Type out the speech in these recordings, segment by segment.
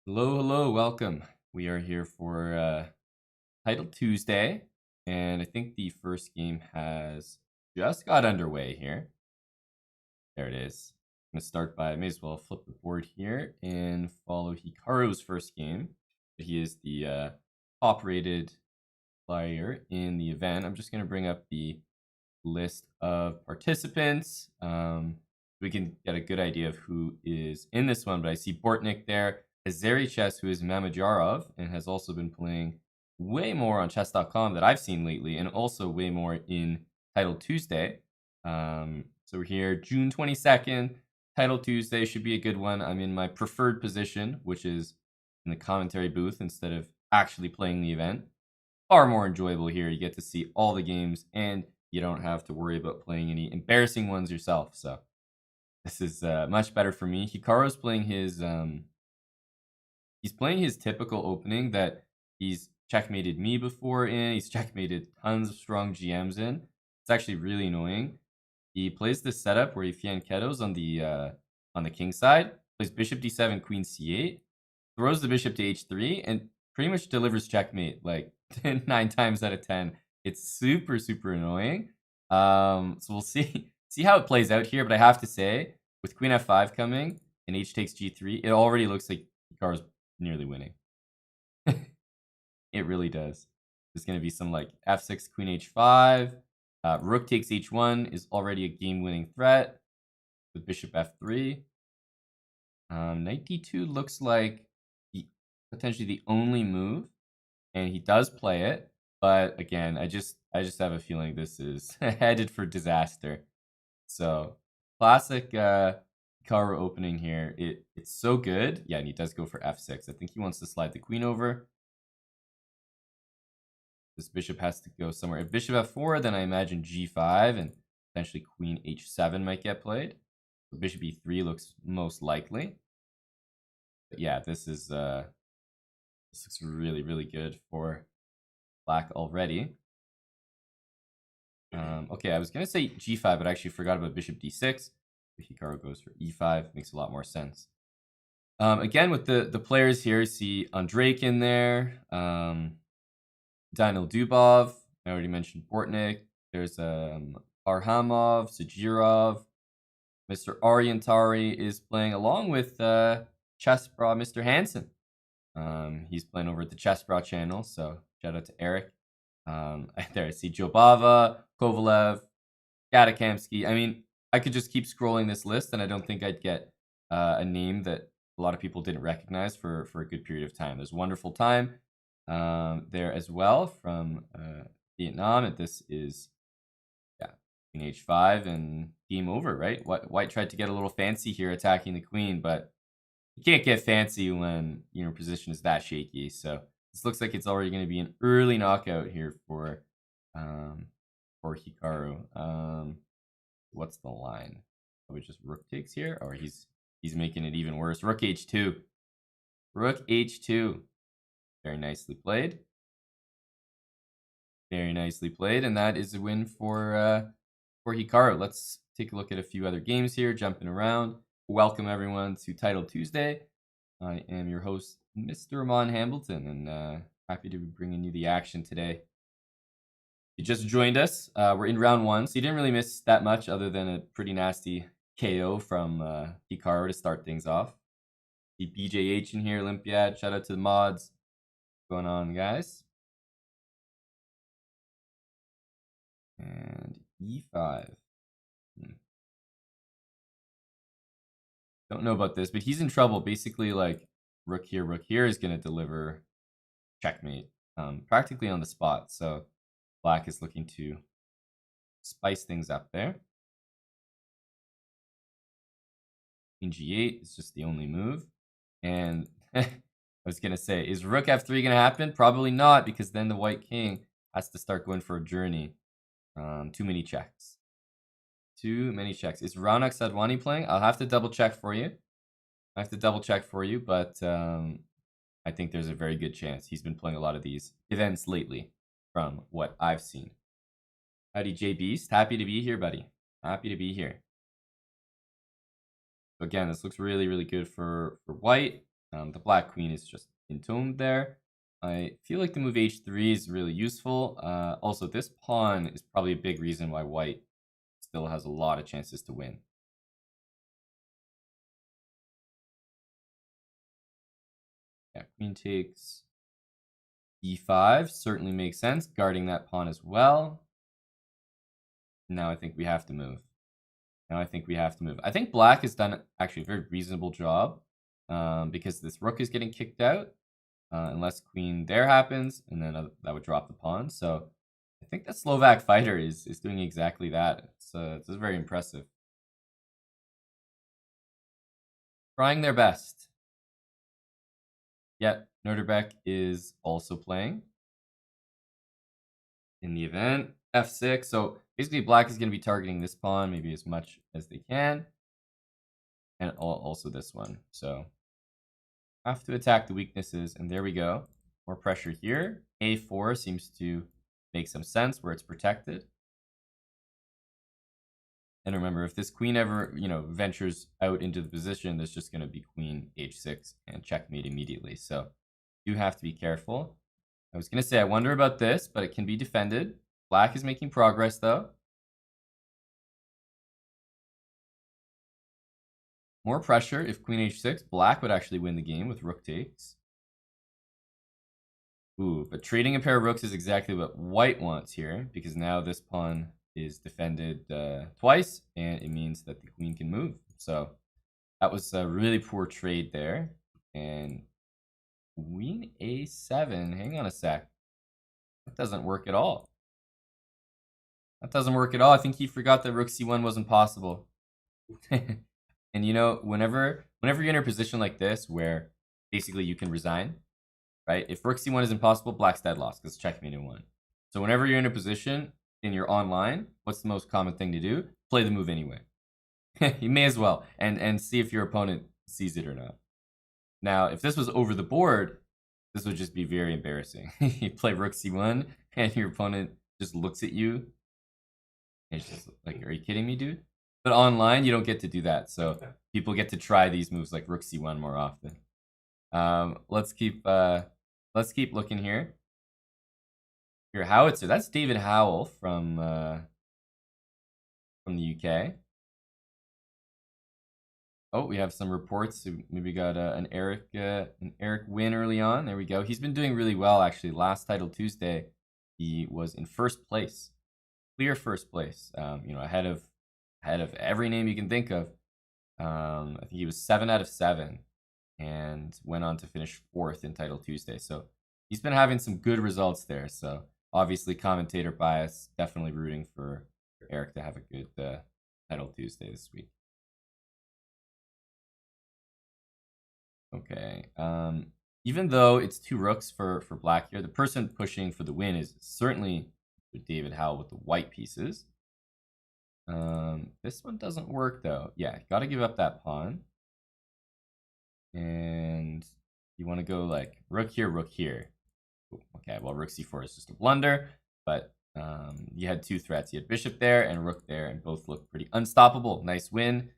Hello, hello, welcome. We are here for Title Tuesday, and I think the first game has just got underway here. There it is. I'm going to start by, I may as well flip the board here and follow Hikaru's first game. He is the top-rated player in the event. I'm just going to bring up the list of participants. We can get a good idea of who is in this one, but I see Bortnik there. Azeri Chess, who is Mamajarov, and has also been playing way more on Chess.com that I've seen lately, and also way more in Title Tuesday. So we're here, June 22nd. Title Tuesday should be a good one. I'm in my preferred position, which is in the commentary booth instead of actually playing the event. Far more enjoyable here. You get to see all the games, and you don't have to worry about playing any embarrassing ones yourself. So this is much better for me. Hikaru's playing his he's playing his typical opening that he's checkmated me before in. He's checkmated tons of strong GMs in. It's actually really annoying. He plays this setup where he fianchettos on the king side, plays bishop d7, queen c8, throws the bishop to h3, and pretty much delivers checkmate like 9 times out of 10. It's super, super annoying. So we'll see how it plays out here, but I have to say, with queen f5 coming and h takes g3, it already looks like Hikaru's nearly winning. It really does. There's going to be some like f6, queen h5. Rook takes h1 is already a game-winning threat with bishop f3. Knight d2 looks like potentially the only move, and he does play it. But again, I just have a feeling this is headed for disaster. So classic Hikaru opening here. It's so good. Yeah, and he does go for f6. I think he wants to slide the queen over. This bishop has to go somewhere. If bishop f4, then I imagine g5 and potentially queen h7 might get played. So bishop e3 looks most likely. But yeah, this looks really, really good for black already. Okay, I was going to say g5, but I actually forgot about bishop d6. Hikaru goes for e5. Makes a lot more sense. Again, with the players here, see Andreyk in there. Daniil Dubov. I already mentioned Bortnik. There's Arhamov, Sajirov. Mr. Ariantari is playing along with Chessbra Mr. Hansen. He's playing over at the Chessbra channel, so shout out to Eric. There I see Jobava, Kovalev, Gadakamsky. I mean, I could just keep scrolling this list, and I don't think I'd get a name that a lot of people didn't recognize for a good period of time. There's Wonderful Time there as well from Vietnam, and this is queen h5 and game over, right? White tried to get a little fancy here attacking the queen, but you can't get fancy when your position is that shaky. So this looks like it's already going to be an early knockout here for Hikaru. What's the line? Oh, we just rook takes here, or he's making it even worse. Rook h2. Rook h2. Very nicely played. Very nicely played, and that is a win for Hikaru. Let's take a look at a few other games here, jumping around. Welcome everyone to Title Tuesday. I am your host, Mr. Ramon Hambleton, and happy to be bringing you the action today. You just joined us. We're in round 1, so you didn't really miss that much other than a pretty nasty KO from Hikaru to start things off. The BJH in here, Olympiad. Shout out to the mods. What's going on, guys? And e5. Don't know about this, but he's in trouble. Basically, like rook here is going to deliver checkmate practically on the spot. So black is looking to spice things up there. King g8 is just the only move. And I was going to say, is rook f3 going to happen? Probably not, because then the white king has to start going for a journey. Too many checks. Too many checks. Is Raunak Sadwani playing? I'll have to double check for you. But I think there's a very good chance. He's been playing a lot of these events lately from what I've seen. Howdy, J Beast. Happy to be here, buddy. Happy to be here. So again, this looks really, really good for white. The black queen is just entombed there. I feel like the move h3 is really useful. Also, this pawn is probably a big reason why white still has a lot of chances to win. Yeah, queen takes e5 certainly makes sense, guarding that pawn as well. Now I think we have to move. I think black has done actually a very reasonable job because this rook is getting kicked out unless queen there happens, and then that would drop the pawn. So I think that Slovak fighter is doing exactly that. It's very impressive. Trying their best. Yet Noterbeck is also playing in the event. F6. So basically black is going to be targeting this pawn maybe as much as they can. And also this one. So have to attack the weaknesses. And there we go. More pressure here. A4 seems to make some sense where it's protected. And remember, if this queen ever, ventures out into the position, there's just going to be queen h6 and checkmate immediately. So you have to be careful. I was going to say, I wonder about this, but it can be defended. Black is making progress, though. More pressure. If queen h6, black would actually win the game with rook takes. Ooh, but trading a pair of rooks is exactly what white wants here, because now this pawn is defended twice, and it means that the queen can move. So that was a really poor trade there. And queen a7, hang on a sec. That doesn't work at all. I think he forgot that rook c1 wasn't possible. And whenever you're in a position like this where basically you can resign, right? If rook c1 is impossible, black's dead lost because checkmate in one. So whenever you're in a position and you're online, what's the most common thing to do? Play the move anyway. You may as well and see if your opponent sees it or not. Now, if this was over the board, this would just be very embarrassing. You play rook c1 and your opponent just looks at you. And it's just like, are you kidding me, dude? But online, you don't get to do that. So people get to try these moves like rook c1 more often. Let's keep looking here. Your howitzer. That's David Howell from the UK. Oh, we have some reports. Maybe got an Eric win early on. There we go. He's been doing really well actually. Last Title Tuesday, he was in first place, clear first place. Ahead of every name you can think of. I think he was 7 out of 7, and went on to finish 4th in Title Tuesday. So he's been having some good results there. So obviously, commentator bias, definitely rooting for Eric to have a good Title Tuesday this week. Okay. Even though it's 2 rooks for black here, the person pushing for the win is certainly David Howell with the white pieces. This one doesn't work though. Yeah, got to give up that pawn. And you want to go like rook here, rook here. Okay, well, rook c4 is just a blunder, but you had 2 threats. You had bishop there and rook there, and both look pretty unstoppable. Nice win.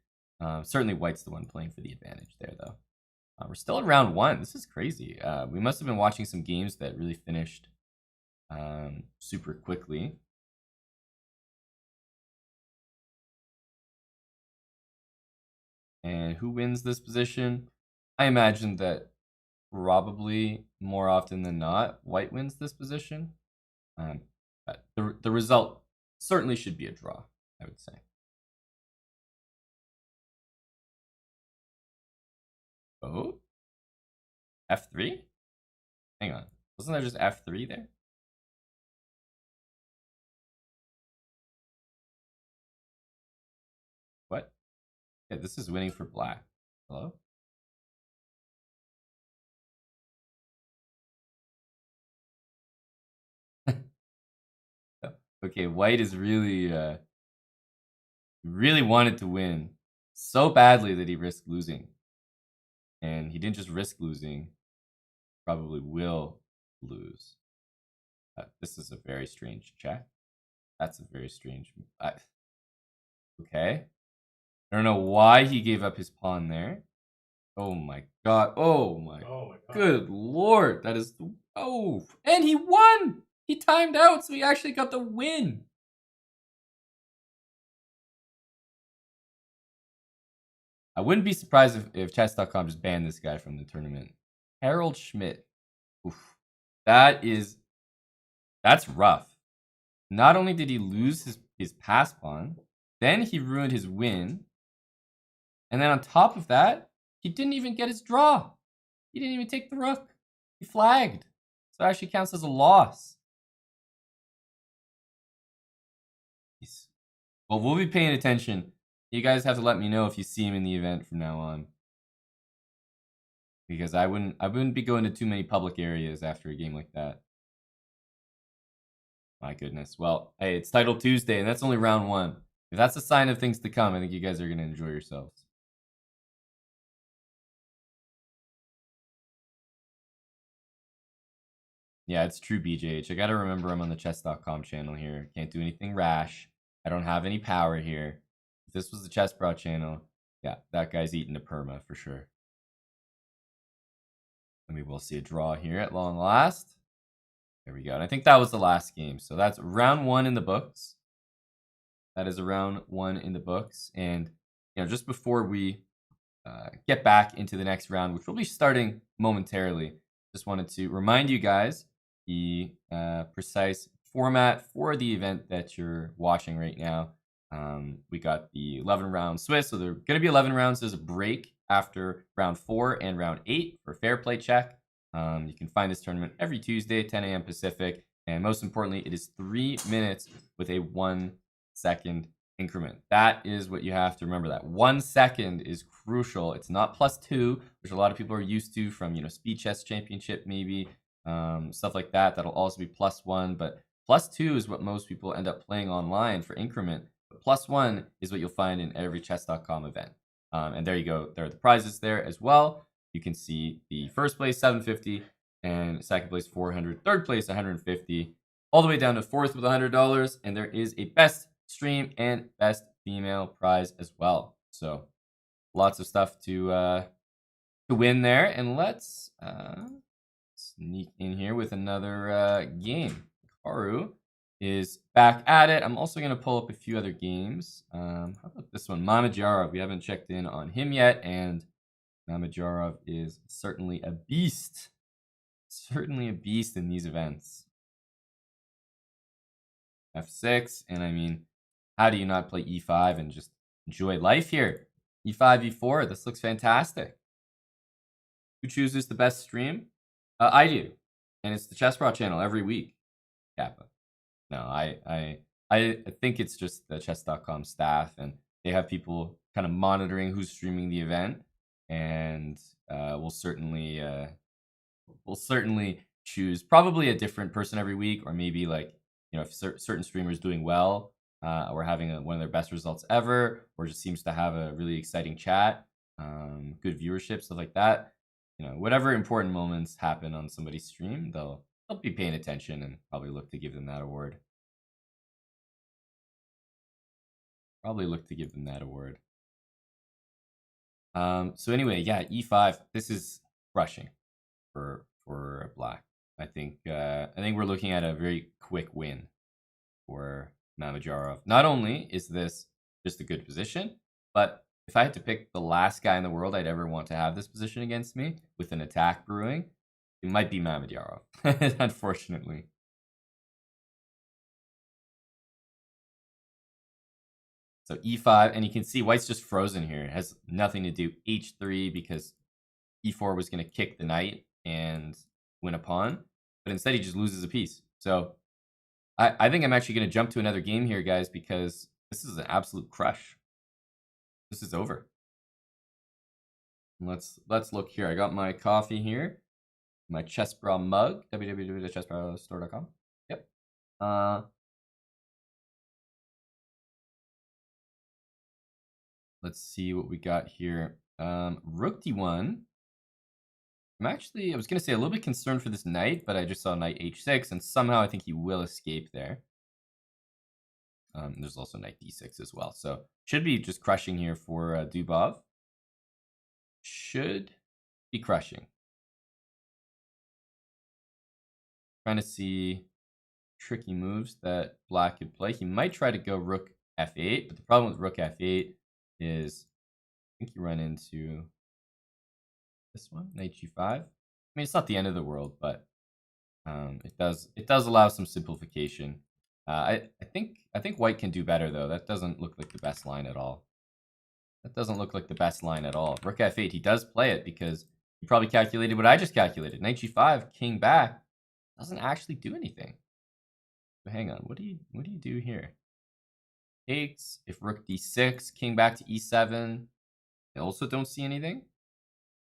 Certainly white's the one playing for the advantage there, though. We're still at round 1. This is crazy. We must have been watching some games that really finished super quickly. And who wins this position? I imagine that probably more often than not, white wins this position. But the result certainly should be a draw, I would say. Oh, f3? Hang on, wasn't there just f3 there? What? Yeah, this is winning for black. Hello? Okay, white is really wanted to win so badly that he risked losing. And he didn't just risk losing, probably will lose. This is a very strange check. That's a very strange. Okay. I don't know why he gave up his pawn there. Oh my god. Oh my Oh my god. good lord. That is and he won. He timed out, so he actually got the win. I wouldn't be surprised if Chess.com just banned this guy from the tournament. Harold Schmidt. Oof. That's rough. Not only did he lose his pass pawn, then he ruined his win. And then on top of that, he didn't even get his draw. He didn't even take the rook. He flagged. So it actually counts as a loss. Well, we'll be paying attention. You guys have to let me know if you see him in the event from now on. Because I wouldn't be going to too many public areas after a game like that. My goodness. Well, hey, it's Title Tuesday, and that's only round 1. If that's a sign of things to come, I think you guys are going to enjoy yourselves. Yeah, it's true, BJH. I gotta remember I'm on the Chess.com channel here. Can't do anything rash. I don't have any power here. If this was the Chess Bro channel, yeah, that guy's eating a perma for sure. And we will see a draw here at long last. There we go. And I think that was the last game. So that's round 1 in the books. That is a round 1 in the books. And, just before we get back into the next round, which will be starting momentarily, just wanted to remind you guys the precise format for the event that you're watching right now. We got the 11 round Swiss, so there are going to be 11 rounds. There's a break after round 4 and round 8 for fair play check. You can find this tournament every Tuesday, 10 a.m. Pacific, and most importantly, it is 3 minutes with a 1 second increment. That is what you have to remember. That 1 second is crucial. It's not +2, which a lot of people are used to from Speed Chess Championship, maybe stuff like that. That'll also be +1, but +2 is what most people end up playing online for increment. But +1 is what you'll find in every Chess.com event. And there you go. There are the prizes there as well. You can see the first place 750 and second place 400, third place 150, all the way down to fourth with $100. And there is a best stream and best female prize as well. So lots of stuff to win there. And let's sneak in here with another game. Karu is back at it. I'm also going to pull up a few other games. How about this one? Mamajarov. We haven't checked in on him yet, and Mamajarov is certainly a beast. Certainly a beast in these events. F6, and I mean, how do you not play E5 and just enjoy life here? E5, E4, this looks fantastic. Who chooses the best stream? I do, and it's the Chess Bro channel every week. Kappa. No, I think it's just the Chess.com staff, and they have people kind of monitoring who's streaming the event, and we'll certainly choose probably a different person every week, or maybe like if certain streamers doing well, or having one of their best results ever, or just seems to have a really exciting chat, good viewership, stuff like that. Whatever important moments happen on somebody's stream, they'll be paying attention and probably look to give them that award. So anyway, yeah, E5. This is crushing for Black. I think we're looking at a very quick win for Mamajarov. Not only is this just a good position, but if I had to pick the last guy in the world I'd ever want to have this position against me with an attack brewing, it might be Mamajarov, unfortunately. So E5, and you can see White's just frozen here. It has nothing to do. H3 because E4 was going to kick the knight and win a pawn, but instead he just loses a piece. So I think I'm actually going to jump to another game here, guys, because this is an absolute crush. This is over. Let's look here. I got my coffee here, my Chess Bro mug, www.chessbrostore.com. Yep. Let's see what we got here. Rook D1. I was going to say a little bit concerned for this knight, but I just saw knight H6, and somehow I think he will escape there. There's also knight D6 as well. So should be just crushing here for Dubov. should be crushing. Trying to see tricky moves that black could play. He might try to go rook f8, but the problem with rook f8 is I think you run into this one, knight g5. I mean, it's not the end of the world, but it does allow some simplification. I think white can do better though. That doesn't look like the best line at all. That doesn't look like the best line at all. Rook f8, he does play it because he probably calculated what I just calculated. Knight g5, king back, doesn't actually do anything. But hang on, what do you do here? Takes, if rook d6, king back to e7. I also don't see anything.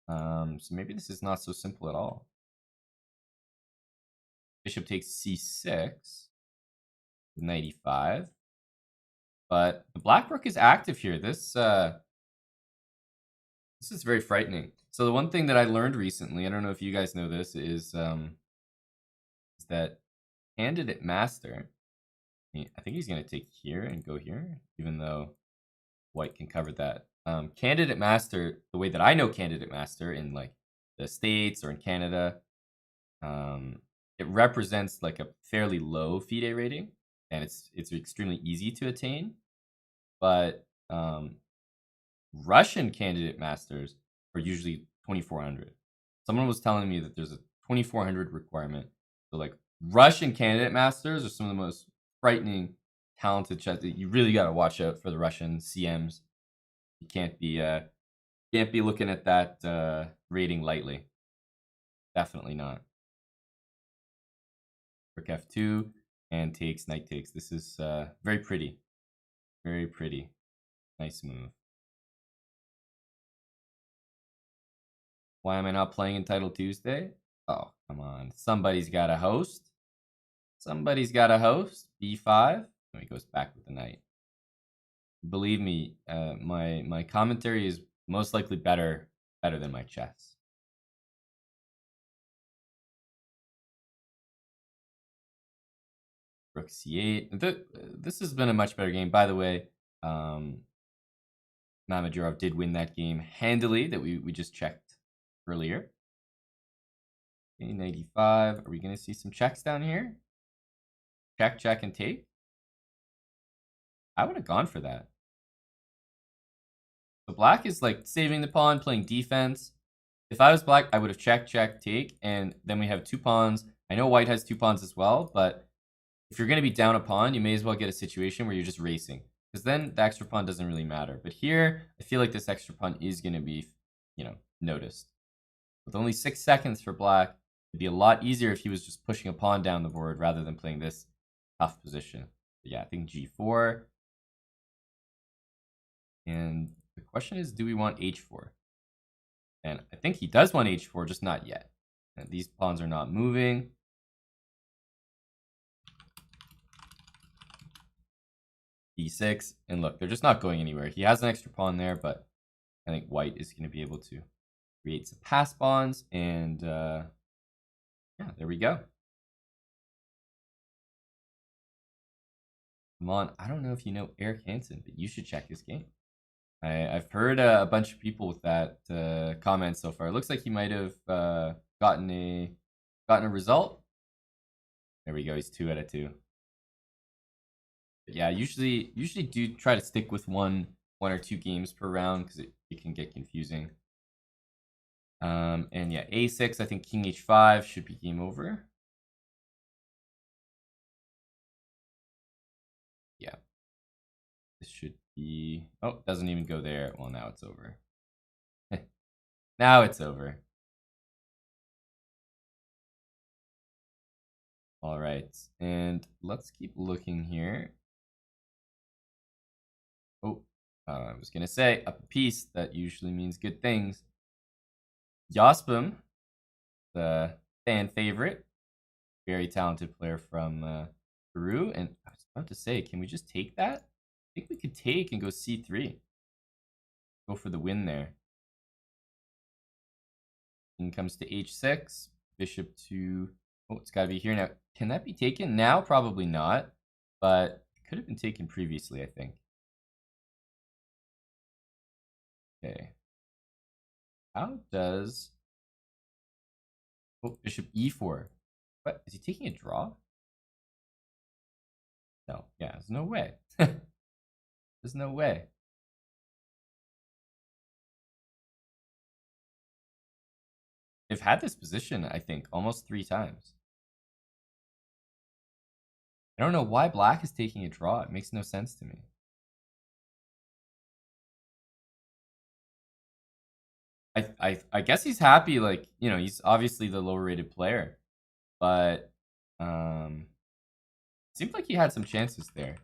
So maybe this is not so simple at all. Bishop takes c6, knight e5. But the black rook is active here. This is very frightening. So the one thing that I learned recently, I don't know if you guys know this, is that candidate master, I think he's going to take here and go here, even though white can cover that. Candidate master, the way that I know candidate master in like the States or in Canada, it represents like a fairly low FIDE rating, and it's extremely easy to attain. But Russian candidate masters are usually 2400. Someone was telling me that there's a 2400 requirement. So like Russian candidate masters are some of the most frightening, talented chess. You really got to watch out for the Russian CMs. You can't be looking at that rating lightly. Definitely not. Rook f2 and takes, knight takes. This is very pretty. Very pretty. Nice move. Why am I not playing in Title Tuesday? Oh, come on. Somebody's got a host. Somebody's got a host. b5. And he goes back with the knight. Believe me, my commentary is most likely better than my chess. Rook c8. This has been a much better game. By the way, Mamadurov did win that game handily that we just checked earlier. Okay, 95. Are we going to see some checks down here? Check, check, and take? I would have gone for that. So black is like saving the pawn, playing defense. If I was black, I would have check, check, take, and then we have two pawns. I know white has two pawns as well, but if you're going to be down a pawn, you may as well get a situation where you're just racing, because then the extra pawn doesn't really matter. But here, I feel like this extra pawn is going to be, noticed. With only 6 seconds for black, it'd be a lot easier if he was just pushing a pawn down the board rather than playing this tough position. But yeah, I think g4. And the question is, do we want h4? And I think he does want h4, just not yet. And these pawns are not moving. d6. And look, they're just not going anywhere. He has an extra pawn there, but I think white is going to be able to create some pass pawns. And yeah, there we go. Come on. I don't know if you know Eric Hansen, but you should check his game. I've heard a bunch of people with that comment so far. It looks like he might have gotten a result. There we go. He's 2 out of 2. But yeah, usually do try to stick with one or two games per round because it can get confusing. And yeah, a6. I think king h5 should be game over. Yeah, this should be. Oh, doesn't even go there. Well, now it's over. Now it's over. All right, and let's keep looking here. Oh, I was gonna say up a piece. That usually means good things. Jospim, the fan favorite, very talented player from Peru, and I was about to say, can we just take that? I think we could take and go c3. Go for the win there. King comes to h6. Bishop to... Oh, it's got to be here now. Can that be taken now? Probably not. But it could have been taken previously, I think. Okay. How does... Oh, bishop e4. What? Is he taking a draw? No. Yeah, there's no way. There's no way. They've had this position, I think, almost 3 times. I don't know why black is taking a draw. It makes no sense to me. I guess he's happy, like, you know, he's obviously the lower rated player. But seemed like he had some chances there.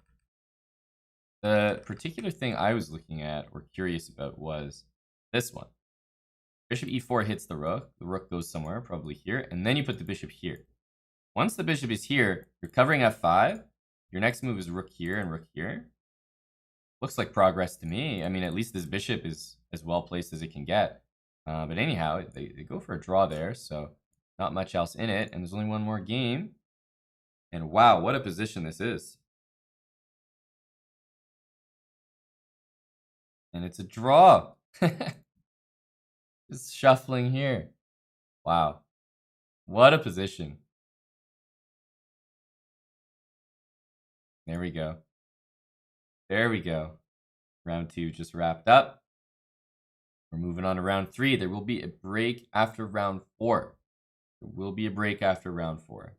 The particular thing I was looking at or curious about was this one. Bishop e4 hits the rook goes somewhere, probably here, and then you put the bishop here. Once the bishop is here, you're covering f5. Your next move is rook here and rook here. Looks like progress to me. I mean, at least this bishop is as well placed as it can get. But anyhow, they go for a draw there, so not much else in it. And there's only one more game. And wow, what a position this is. And it's a draw. Just shuffling here. Wow. What a position. There we go. There we go. Round 2 just wrapped up. We're moving on to round 3. There will be a break after round 4. There will be a break after round 4.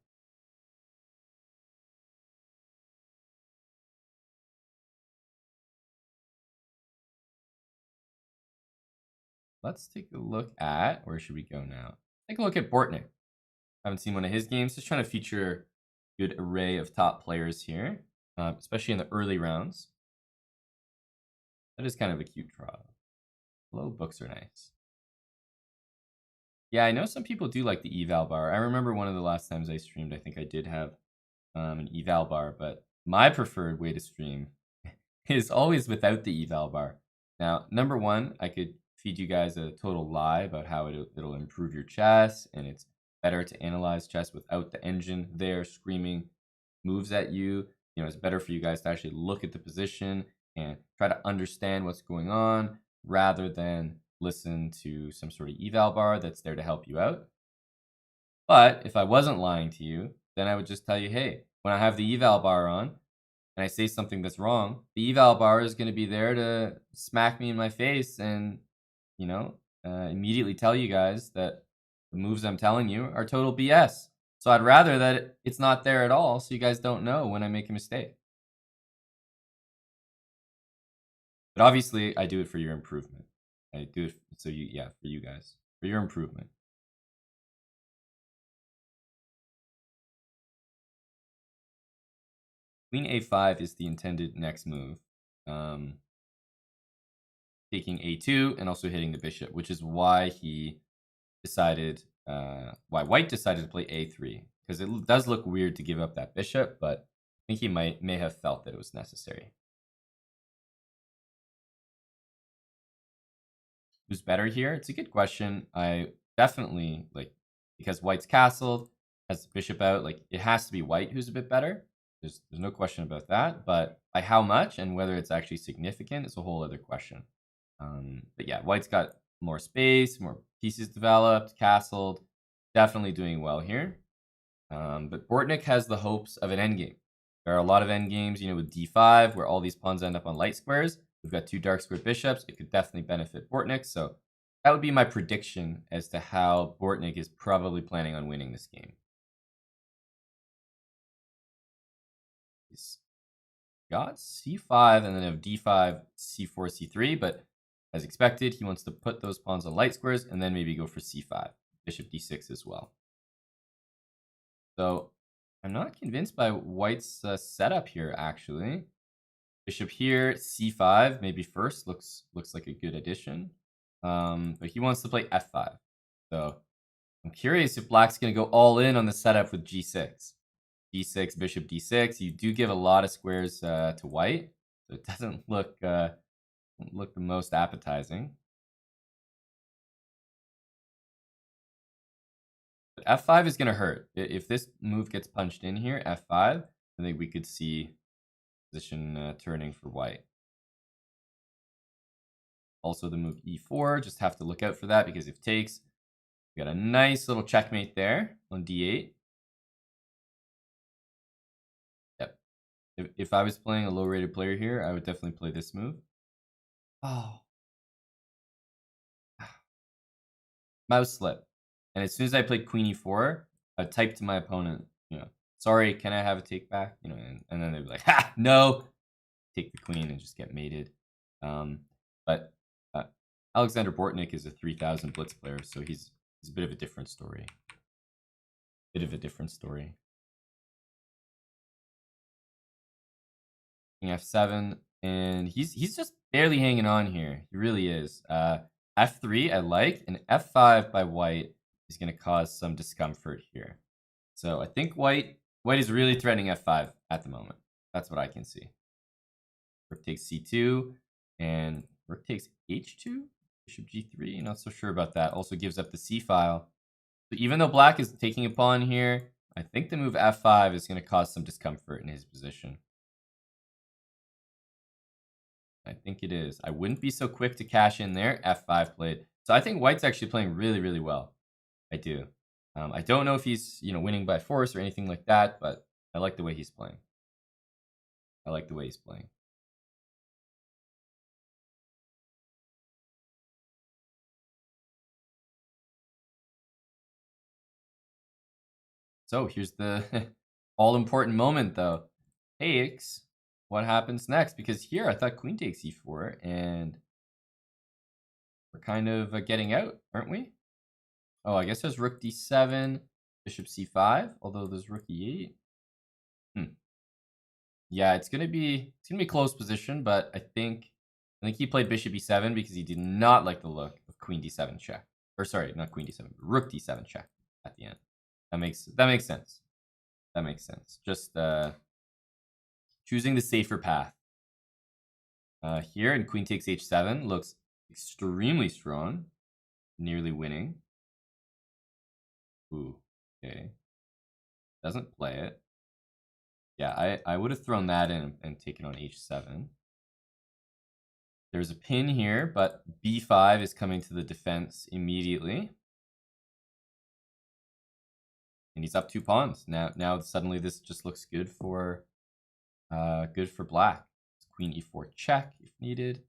Let's take a look at, where should we go now? Take a look at Bortnick. Haven't seen one of his games. Just trying to feature a good array of top players here, especially in the early rounds. That is kind of a cute draw. Low books are nice. Yeah, I know some people do like the eval bar. I remember one of the last times I streamed, I think I did have an eval bar, but my preferred way to stream is always without the eval bar. Now, number one, I could feed you guys a total lie about how it'll improve your chess, and it's better to analyze chess without the engine there screaming moves at you. You know, it's better for you guys to actually look at the position and try to understand what's going on rather than listen to some sort of eval bar that's there to help you out. But if I wasn't lying to you, then I would just tell you, hey, when I have the eval bar on and I say something that's wrong, the eval bar is going to be there to smack me in my face and, you know, immediately tell you guys that the moves I'm telling you are total BS. So I'd rather that it's not there at all so you guys don't know when I make a mistake. But obviously, I do it for your improvement. I do it so for you guys, for your improvement. Queen a5 is the intended next move. Taking a2 and also hitting the bishop, which is why he decided, why white decided to play a3, because it does look weird to give up that bishop, but I think he may have felt that it was necessary. Who's better here? It's a good question. I definitely, like, because white's castled, has the bishop out, like, it has to be white who's a bit better. There's no question about that, but by how much and whether it's actually significant is a whole other question. But yeah, white's got more space, more pieces developed, castled, definitely doing well here. But Bortnick has the hopes of an endgame. There are a lot of endgames, you know, with d5, where all these pawns end up on light squares. We've got 2 dark square bishops. It could definitely benefit Bortnick. So that would be my prediction as to how Bortnick is probably planning on winning this game. He's got c5 and then have d5, c4, c3, but as expected, he wants to put those pawns on light squares and then maybe go for c5, bishop d6 as well. So I'm not convinced by white's setup here, actually. Bishop here, c5, maybe first, looks like a good addition. But he wants to play f5. So I'm curious if black's going to go all in on the setup with g6. d6, bishop d6. You do give a lot of squares to white, so it doesn't look the most appetizing. But f5 is going to hurt. If this move gets punched in here, f5, I think we could see position turning for white. Also the move e4, just have to look out for that because if takes, we got a nice little checkmate there on d8. Yep. If I was playing a low-rated player here, I would definitely play this move. Oh. Mouse slip. And as soon as I played queen e4, I typed to my opponent, sorry, can I have a take back? And then they'd be like, ha, no. Take the queen and just get mated. But Alexander Bortnik is a 3000 blitz player, so he's a bit of a different story. King f7, and he's just barely hanging on here. He really is. F3 I like, and f5 by white is going to cause some discomfort here. So I think white is really threatening f5 at the moment. That's what I can see. Rook takes c2, and rook takes h2, bishop g3. Not so sure about that. Also gives up the c file. So even though black is taking a pawn here, I think the move f5 is going to cause some discomfort in his position. I think it is. I wouldn't be so quick to cash in there. f5 played. So I think white's actually playing really, really well. I do. I don't know if he's winning by force or anything like that, but I like the way he's playing. So here's the all-important moment, though. Takes. What happens next? Because here I thought queen takes e4, and we're kind of getting out, aren't we? Oh, I guess there's rook d7, bishop c5, although there's rook e8. Yeah, it's gonna be close position, but I think he played bishop e7 because he did not like the look of queen d7 check. Or sorry, not queen d7, rook d7 check at the end. That makes sense. That makes sense. Just choosing the safer path. Here, and queen takes h7 looks extremely strong, nearly winning. Ooh, okay. Doesn't play it. Yeah, I would have thrown that in and taken on h7. There's a pin here, but b5 is coming to the defense immediately. And he's up 2 pawns. Now suddenly this just looks good for black. Queen e4 check if needed.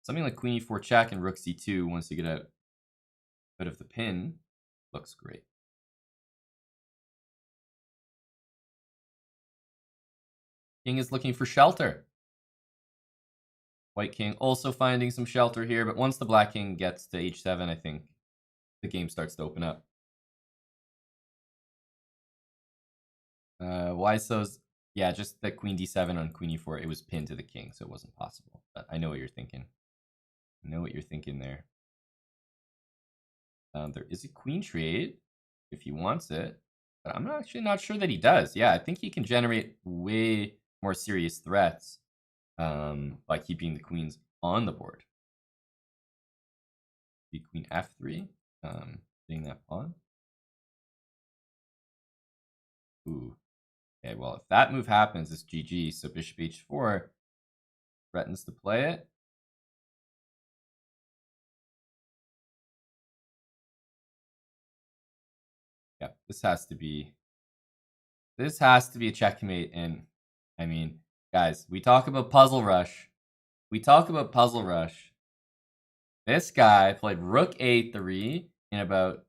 Something like queen e4 check and rook c2 once you get out of the pin looks great. King is looking for shelter. White king also finding some shelter here, but once the black king gets to h7, I think the game starts to open up. Why so's? Yeah, just the queen d7 on queen e4. It was pinned to the king, so it wasn't possible. But I know what you're thinking. There. There is a queen trade if he wants it, but I'm actually not sure that he does. Yeah, I think he can generate way more serious threats by keeping the queens on the board. Be queen f3, hitting that pawn. Ooh. Okay, well, if that move happens, it's GG. So bishop h4 threatens to play it. Yeah, this has to be a checkmate. And I mean, guys, we talk about puzzle rush. This guy played rook a3 in about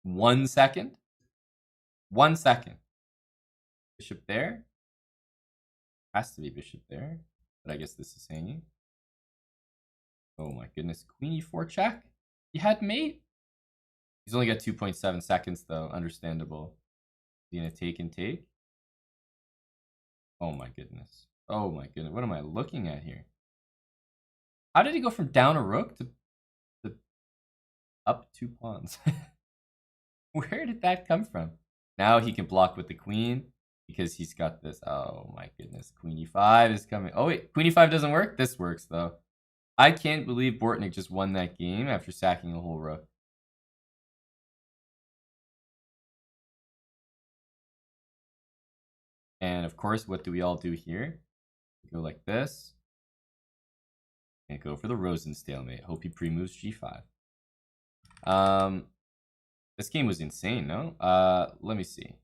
1 second. 1 second. Bishop there. Has to be bishop there. But I guess this is hanging. Oh my goodness. Queen e4 check. He had mate. He's only got 2.7 seconds, though. Understandable. He's going to take and take. Oh my goodness. What am I looking at here? How did he go from down a rook to up 2 pawns? Where did that come from? Now he can block with the queen because he's got this. Oh my goodness. Queen e5 is coming. Oh wait, queen e5 doesn't work? This works, though. I can't believe Bortnik just won that game after sacking a whole rook. And of course, what do we all do here? We go like this. Can't go for the Rosen stalemate. Hope he pre-moves g5. This game was insane, no? Let me see.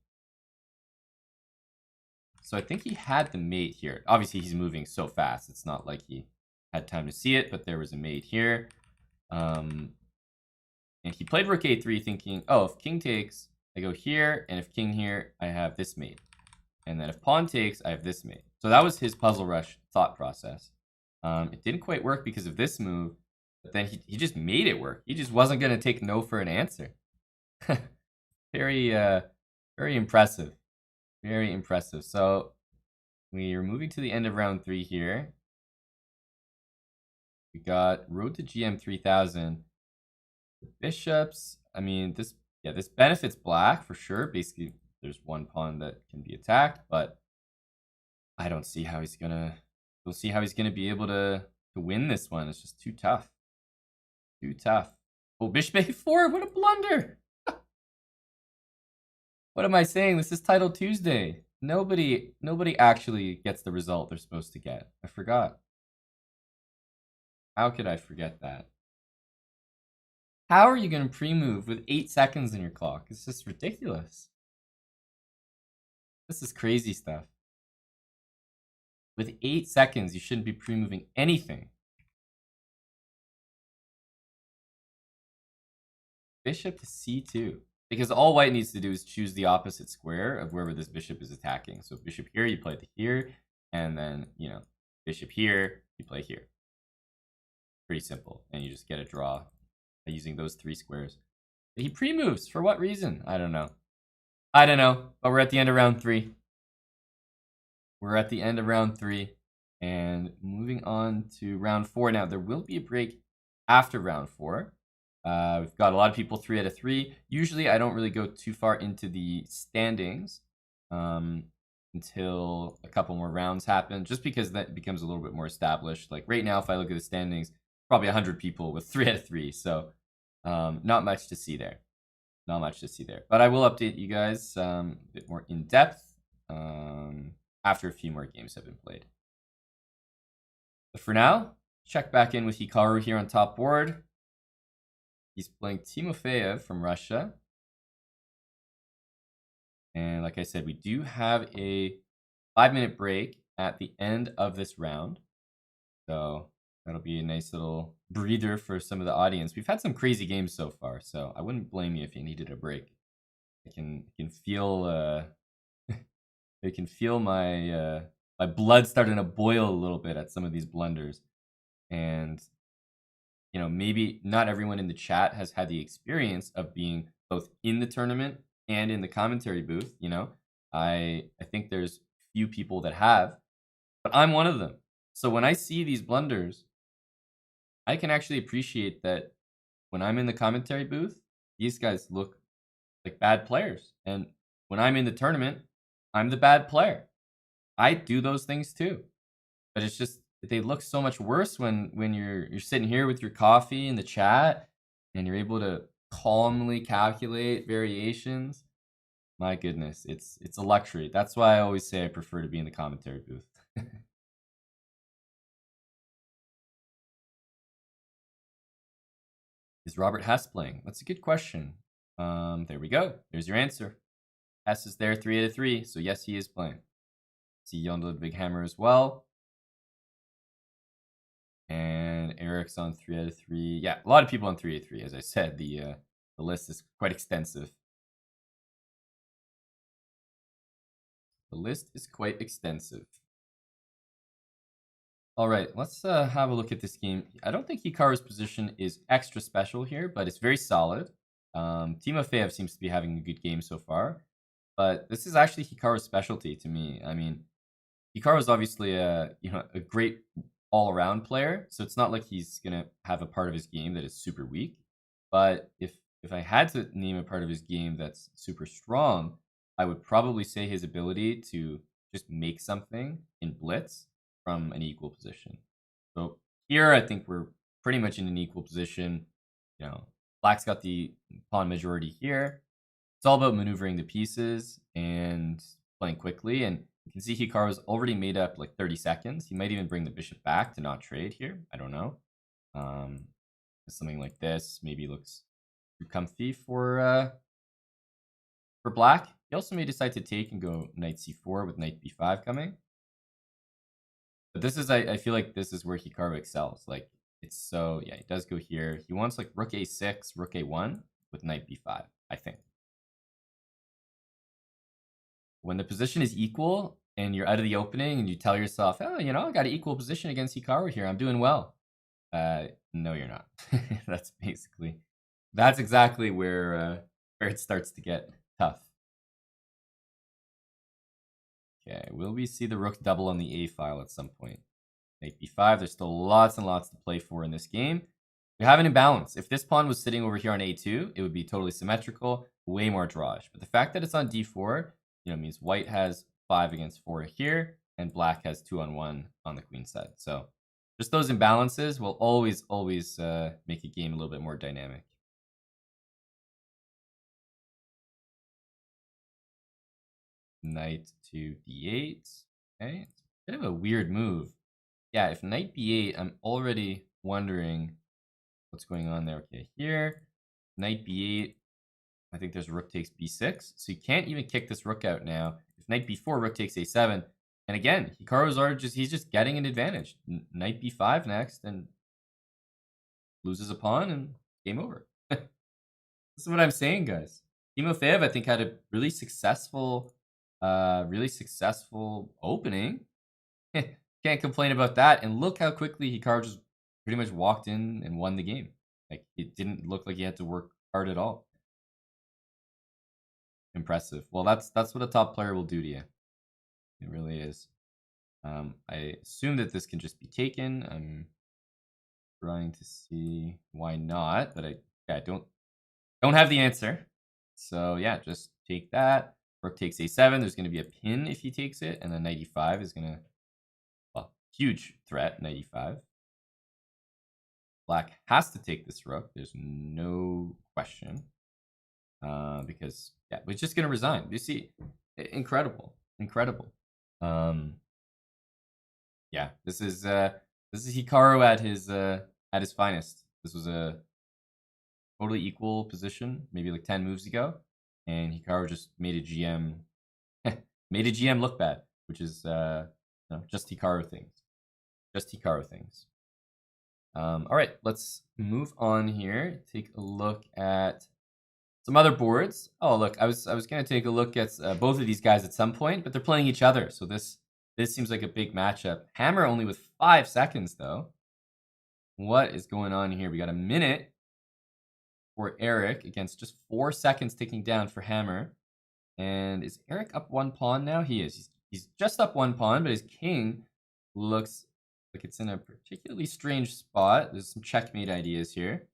So I think he had the mate here. Obviously, he's moving so fast. It's not like he had time to see it, but there was a mate here. And he played rook a3 thinking, oh, if king takes, I go here. And if king here, I have this mate. And then if pawn takes, I have this mate. So that was his puzzle rush thought process. It didn't quite work because of this move. But then he just made it work. He just wasn't going to take no for an answer. Very impressive. Very impressive. So we are moving to the end of round 3 here. We got road to GM 3000. The bishops, I mean, this benefits black for sure. Basically, there's one pawn that can be attacked, but I don't see how he's gonna. We'll see how he's gonna be able to win this one. It's just too tough. Too tough. Oh, bishop a4. What a blunder! What am I saying? This is Title Tuesday. Nobody actually gets the result they're supposed to get. I forgot. How could I forget that? How are you going to pre-move with 8 seconds in your clock? It's just ridiculous. This is crazy stuff. With 8 seconds, you shouldn't be pre-moving anything. Bishop to c2. Because all white needs to do is choose the opposite square of wherever this bishop is attacking. So bishop here, you play to here. And then, you know, bishop here, you play here. Pretty simple. And you just get a draw by using those 3 squares. But he pre-moves. For what reason? I don't know. I don't know. But we're at the end of round 3. We're at the end of round 3. And moving on to round 4. Now, there will be a break after round 4. We've got a lot of people 3 out of 3. Usually, I don't really go too far into the standings until a couple more rounds happen, just because that becomes a little bit more established. Like right now, if I look at the standings, probably 100 people with 3 out of 3. So not much to see there. Not much to see there. But I will update you guys a bit more in depth after a few more games have been played. But for now, check back in with Hikaru here on top board. He's playing Timofeyev from Russia. And like I said, we do have a 5-minute break at the end of this round. So that'll be a nice little breather for some of the audience. We've had some crazy games so far, so I wouldn't blame you if you needed a break. I can feel I can feel my my blood starting to boil a little bit at some of these blunders. And you know, maybe not everyone in the chat has had the experience of being both in the tournament and in the commentary booth. You know, I think there's few people that have, but I'm one of them. So when I see these blunders, I can actually appreciate that when I'm in the commentary booth, these guys look like bad players. And when I'm in the tournament, I'm the bad player. I do those things too. But it's just, they look so much worse when you're sitting here with your coffee in the chat and you're able to calmly calculate variations. My goodness, it's a luxury. That's why I always say I prefer to be in the commentary booth. Is Robert Hess playing? That's a good question. There we go. There's your answer. Hess is there, 3 out of 3. So yes, he is playing. See Jon Ludwig Hammer as well. And Eric's on 3 out of 3. Yeah, a lot of people on 3 out of 3. As I said, the list is quite extensive. The list is quite extensive. All right, let's have a look at this game. I don't think Hikaru's position is extra special here, but it's very solid. Timofeyev seems to be having a good game so far, but this is actually Hikaru's specialty to me. I mean, Hikaru is obviously a great all-around player, so it's not like he's gonna have a part of his game that is super weak. But if I had to name a part of his game that's super strong, I would probably say his ability to just make something in blitz from an equal position. So here, I think we're pretty much in an equal position. You know, Black's got the pawn majority here. It's all about maneuvering the pieces and playing quickly. And You can see Hikaru's already made up like 30 seconds. He might even bring the bishop back to not trade here. I don't know. Something like this maybe looks too comfy for black. He also may decide to take and go knight c4 with knight b5 coming. But this is, I feel like this is where Hikaru excels. Like, it's so, yeah, he does go here. He wants like rook a6, rook a1 with knight b5, I think. When the position is equal and you're out of the opening and you tell yourself, oh, you know, I got an equal position against Hikaru here. I'm doing well. No, you're not. That's exactly where it starts to get tough. Okay, will we see the rook double on the a file at some point? Knight b5. There's still lots and lots to play for in this game. We have an imbalance. If this pawn was sitting over here on a2, it would be totally symmetrical, way more drawish. But the fact that it's on d4, you know, means white has 5 against 4 here, and black has 2 on 1 on the queen side. So just those imbalances will always make a game a little bit more dynamic. Knight to d8. Okay, it's a bit of a weird move. Yeah, if knight b8, I'm already wondering what's going on there. Okay, here, knight b8. I think there's rook takes b6. So you can't even kick this rook out now. If knight b4, rook takes a7. And again, Hikaru's he's just getting an advantage. Knight b5 next, and loses a pawn, and game over. This is what I'm saying, guys. Timofeyev, I think, had a really successful opening. Can't complain about that. And look how quickly Hikaru just pretty much walked in and won the game. Like, it didn't look like he had to work hard at all. Impressive. Well, that's what a top player will do to you. It really is. I assume that this can just be taken. I'm trying to see why not, but I don't have the answer. So yeah, just take that. Rook takes a7. There's going to be a pin if he takes it, and then knight e5 is going to, well, huge threat. Knight e5. Black has to take this rook. There's no question. Because yeah, we're just gonna resign. You see, incredible. Yeah, this is Hikaru at his finest. This was a totally equal position, maybe like 10 moves ago, and Hikaru just made a GM look bad, which is just Hikaru things. All right, let's move on here. Take a look at some other boards. Oh, look, I was going to take a look at both of these guys at some point, but they're playing each other. So this seems like a big matchup. Hammer only with 5 seconds, though. What is going on here? We got a minute for Eric against just 4 seconds ticking down for Hammer. And is Eric up 1 pawn now? He is. He's just up 1 pawn, but his king looks like it's in a particularly strange spot. There's some checkmate ideas here.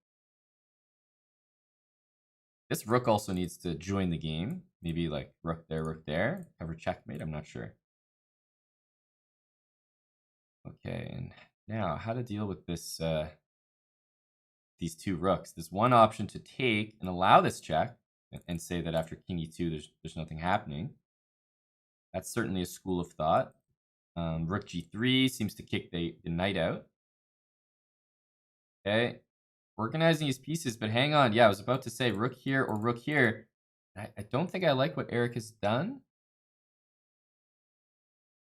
This rook also needs to join the game. Maybe like rook there. Cover checkmate, I'm not sure. Okay, and now how to deal with this these 2 rooks. There's one option to take and allow this check and say that after king e2 there's nothing happening. That's certainly a school of thought. Rook g3 seems to kick the knight out. Okay, organizing his pieces, but hang on. Yeah, I was about to say rook here or rook here. I don't think I like what Eric has done.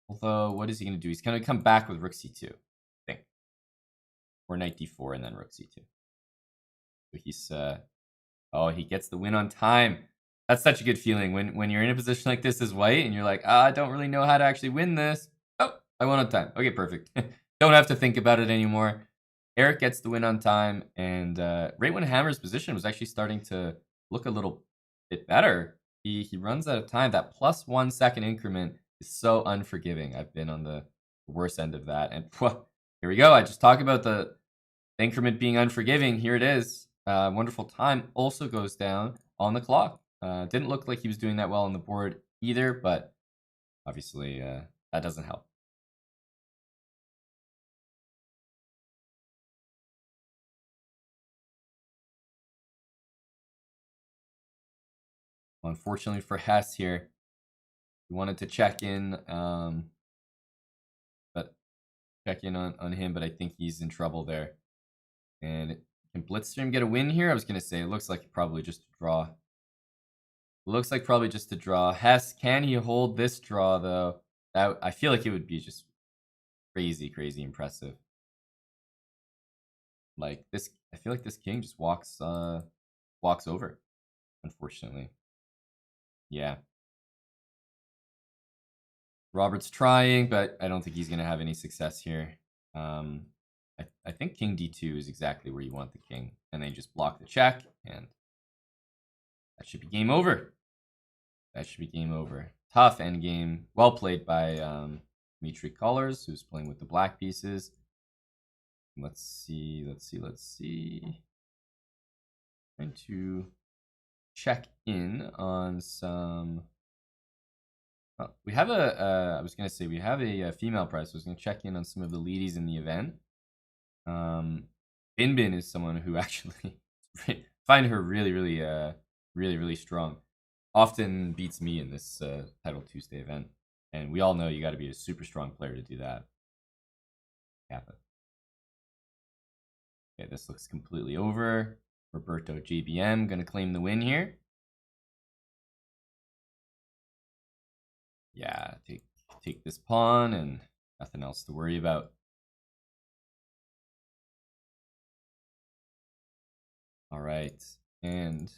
Although, what is he going to do? He's going to come back with rook c2, I think. Or knight d4 and then rook c2. So he's, oh, he gets the win on time. That's such a good feeling when you're in a position like this as white and you're like, I don't really know how to actually win this. Oh, I won on time. Okay, perfect. Don't have to think about it anymore. Eric gets the win on time, and right when Hammer's position was actually starting to look a little bit better, he runs out of time. That plus 1 second increment is so unforgiving. I've been on the worst end of that, and here we go. I just talked about the increment being unforgiving. Here it is. Wonderful time also goes down on the clock. Didn't look like he was doing that well on the board either, but obviously that doesn't help. Unfortunately for Hess here, we wanted to check in, but check in on him. But I think he's in trouble there. And can Blitzstream get a win here? I was gonna say it looks like probably just a draw. Looks like probably just a draw. Hess, can he hold this draw though? That I feel like it would be just crazy, crazy impressive. Like this, I feel like this king just walks over, unfortunately. Yeah. Robert's trying, but I don't think he's gonna have any success here. I think king d2 is exactly where you want the king, and then you just block the check, and that should be game over. That should be game over. Tough endgame. Well played by Dmitry Colors, who's playing with the black pieces. Let's see. Trying to check in on some. Oh, we have I was gonna say we have a female prize. So I was gonna check in on some of the leadies in the event. Bin Bin is someone who actually find her really strong. Often beats me in this Title Tuesday event, and we all know you got to be a super strong player to do that. Kappa. Okay, this looks completely over. Roberto JBM gonna claim the win here. Yeah, take this pawn and nothing else to worry about. All right, and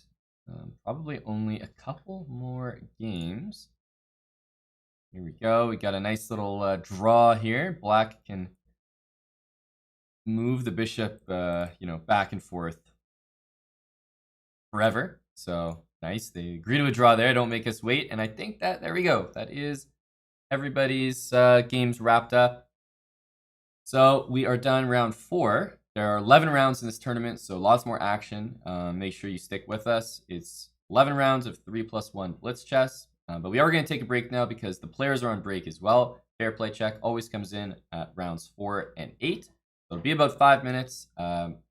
probably only a couple more games. Here we go. We got a nice little draw here. Black can move the bishop, back and forth forever. So nice. They agree to a draw there. Don't make us wait. And I think that there we go. That is everybody's games wrapped up. So we are done round 4. There are 11 rounds in this tournament, so lots more action. Make sure you stick with us. It's 11 rounds of 3+1 blitz chess. But we are going to take a break now because the players are on break as well. Fair play check always comes in at rounds 4 and 8. So it'll be about 5 minutes.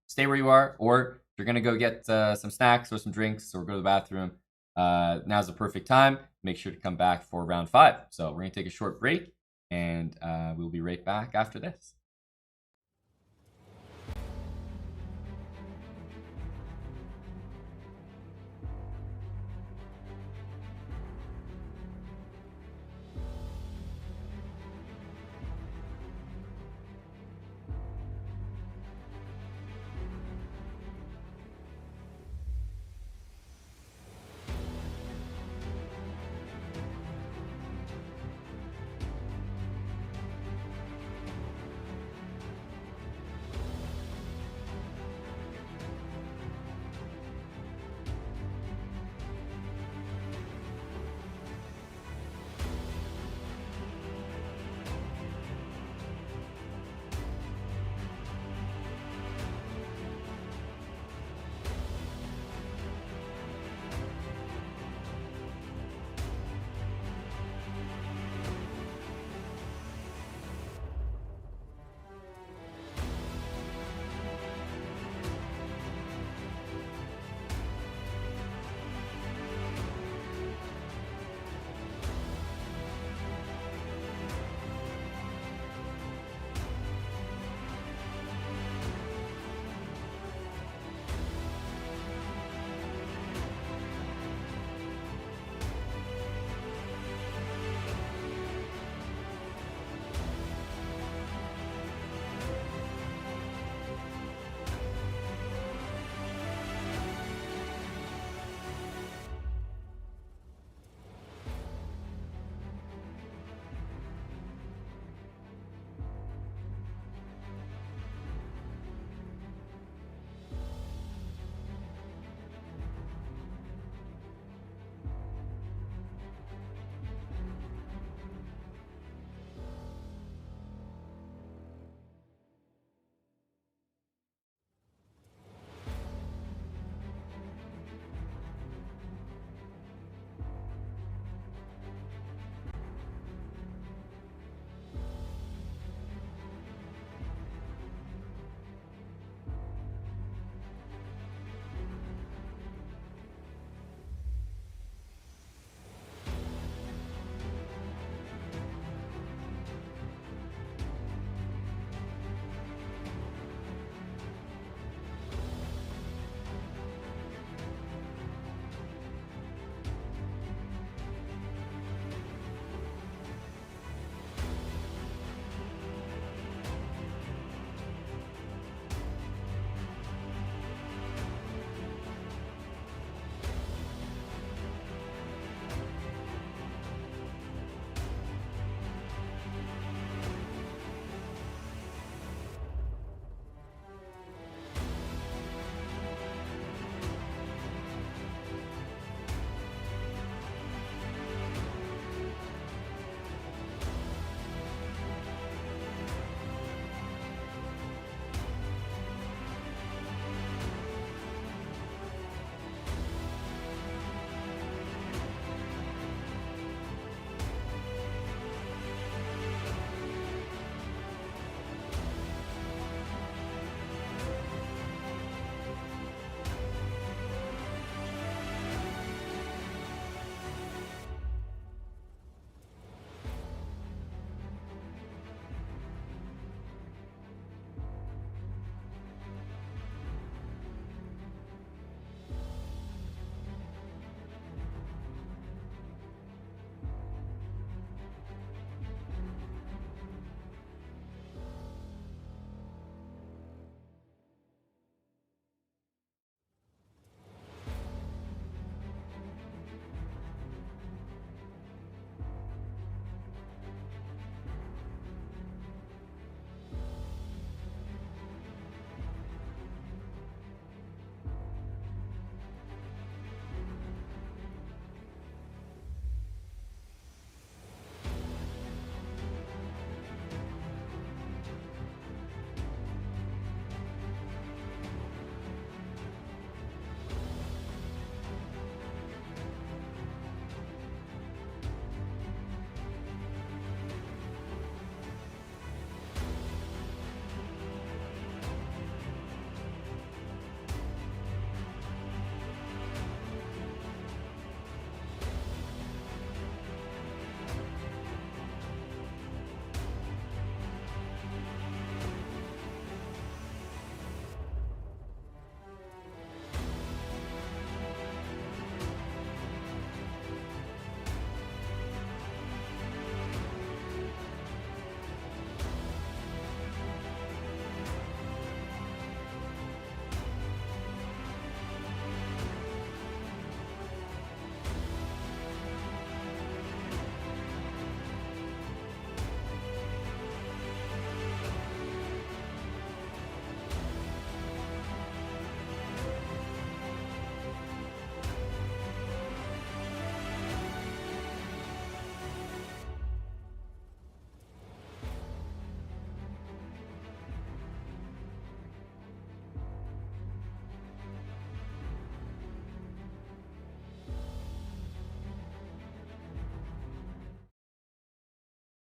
Stay where you are, or if you're going to go get some snacks or some drinks or go to the bathroom, now's the perfect time. Make sure to come back for round 5. So we're going to take a short break, and we'll be right back after this.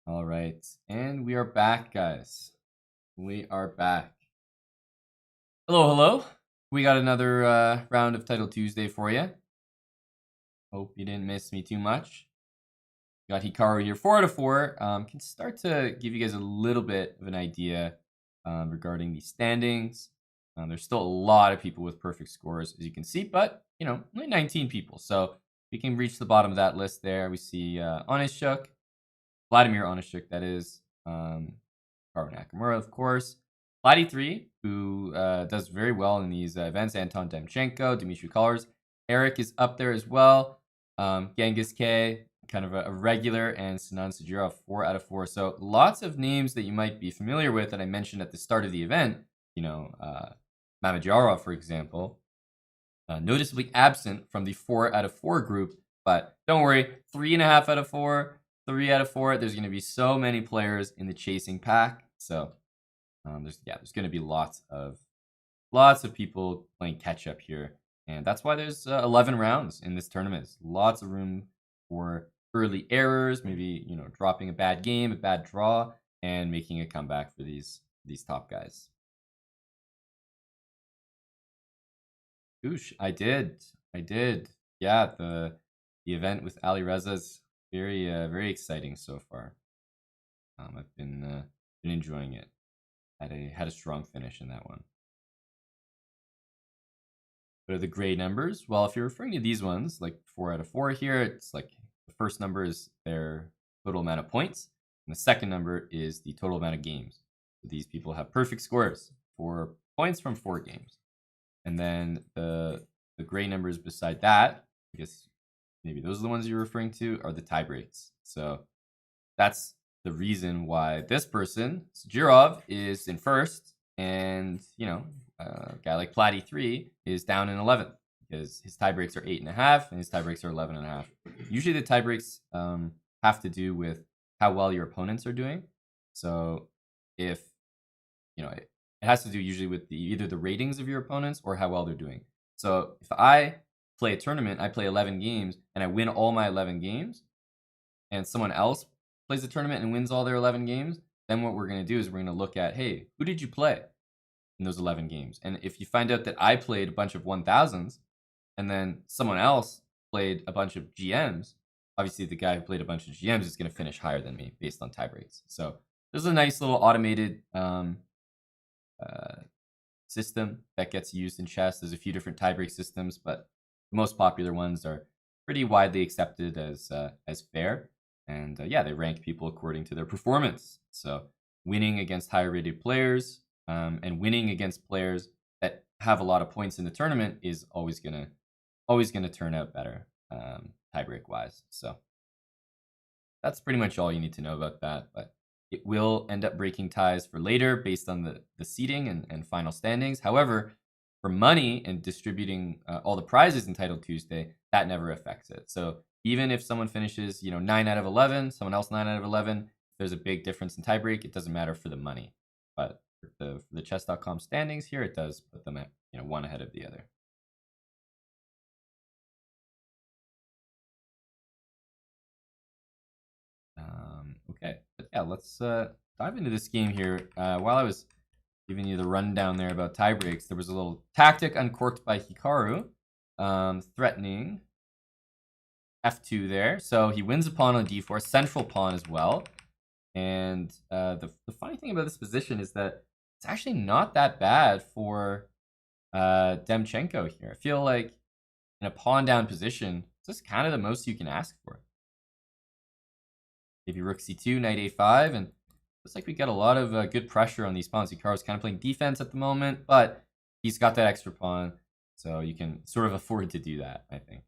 All right, and we are back, guys. We are back. Hello, hello. We got another round of Title Tuesday for you. Hope you didn't miss me too much. Got Hikaru here, 4 out of 4. Can start to give you guys a little bit of an idea regarding the standings. There's still a lot of people with perfect scores, as you can see, but only 19 people. So we can reach the bottom of that list there. We see Onishuk, Vladimir Onishuk, that is. Hikaru Nakamura, of course. Vladi3, who does very well in these events. Anton Demchenko, Dmitry Kolars. Eric is up there as well. Genghis K, kind of a regular, and Sinan Sajirov, 4 out of 4. So lots of names that you might be familiar with that I mentioned at the start of the event. Mamajarov, for example, noticeably absent from the 4 out of 4 group. But don't worry, 3.5 out of 4, 3 out of 4. There's going to be so many players in the chasing pack. So there's going to be lots of people playing catch up here, and that's why there's 11 rounds in this tournament. Lots of room for early errors, maybe dropping a bad game, a bad draw, and making a comeback for these top guys. Oosh, I did. Yeah, the event with Ali Reza is very exciting so far. I've been enjoying it. Had a strong finish in that one. What are the gray numbers? Well, if you're referring to these ones, like 4 out of 4 here, it's like the first number is their total amount of points, and the second number is the total amount of games. So these people have perfect scores, 4 points from 4 games. And then the gray numbers beside that, I guess maybe those are the ones you're referring to, are the tie breaks. So that's the reason why this person, Sajirov, is in first, and a guy like Platy3 is down in 11th because his tie breaks are 8.5 and his tie breaks are 11.5. Usually the tie breaks have to do with how well your opponents are doing. So if it has to do usually with either the ratings of your opponents or how well they're doing. So if I play a tournament, I play 11 games and I win all my 11 games, and someone else plays a tournament and wins all their 11 games, then what we're going to do is we're going to look at, hey, who did you play in those 11 games? And if you find out that I played a bunch of 1000s and then someone else played a bunch of GMs, obviously the guy who played a bunch of GMs is going to finish higher than me based on tie breaks. So there's a nice little automated system that gets used in chess. There's a few different tiebreak systems, but the most popular ones are pretty widely accepted as fair. And they rank people according to their performance. So winning against higher rated players and winning against players that have a lot of points in the tournament is always gonna turn out better tiebreak wise. So that's pretty much all you need to know about that. But it will end up breaking ties for later based on the seeding and final standings. However, for money and distributing all the prizes in Title Tuesday, that never affects it. So even if someone finishes 9 out of 11, someone else 9 out of 11, if there's a big difference in tiebreak, it doesn't matter for the money. But for the Chess.com standings here, it does put them at one ahead of the other. Okay, but yeah, let's dive into this game here. While I was giving you the rundown there about tie breaks, there was a little tactic uncorked by Hikaru, threatening f2 there. So he wins a pawn on d4, central pawn as well. And the funny thing about this position is that it's actually not that bad for Demchenko here. I feel like in a pawn down position, this is kind of the most you can ask for. Maybe rook c2, knight a5, and looks like we got a lot of good pressure on these pawns. Hikaru's kind of playing defense at the moment, but he's got that extra pawn, so you can sort of afford to do that, I think.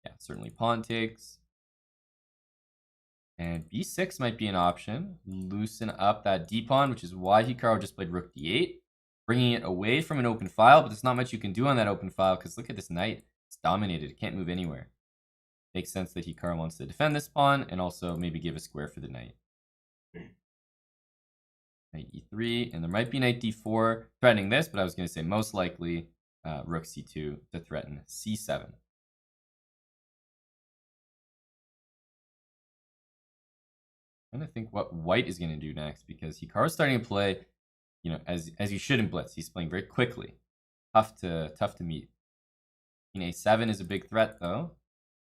Yeah, certainly pawn takes. And b6 might be an option. Loosen up that d-pawn, which is why Hikaru just played rook d8, bringing it away from an open file, but there's not much you can do on that open file because look at this knight. It's dominated. It can't move anywhere. Makes sense that Hikaru wants to defend this pawn and also maybe give a square for the knight. Knight e3, and there might be knight d4 threatening this, but I was going to say most likely rook c2 to threaten c7. trying to think what white is going to do next, because Hikaru's starting to play, as you should in Blitz. He's playing very quickly. Tough to meet. Queen a7 is a big threat, though.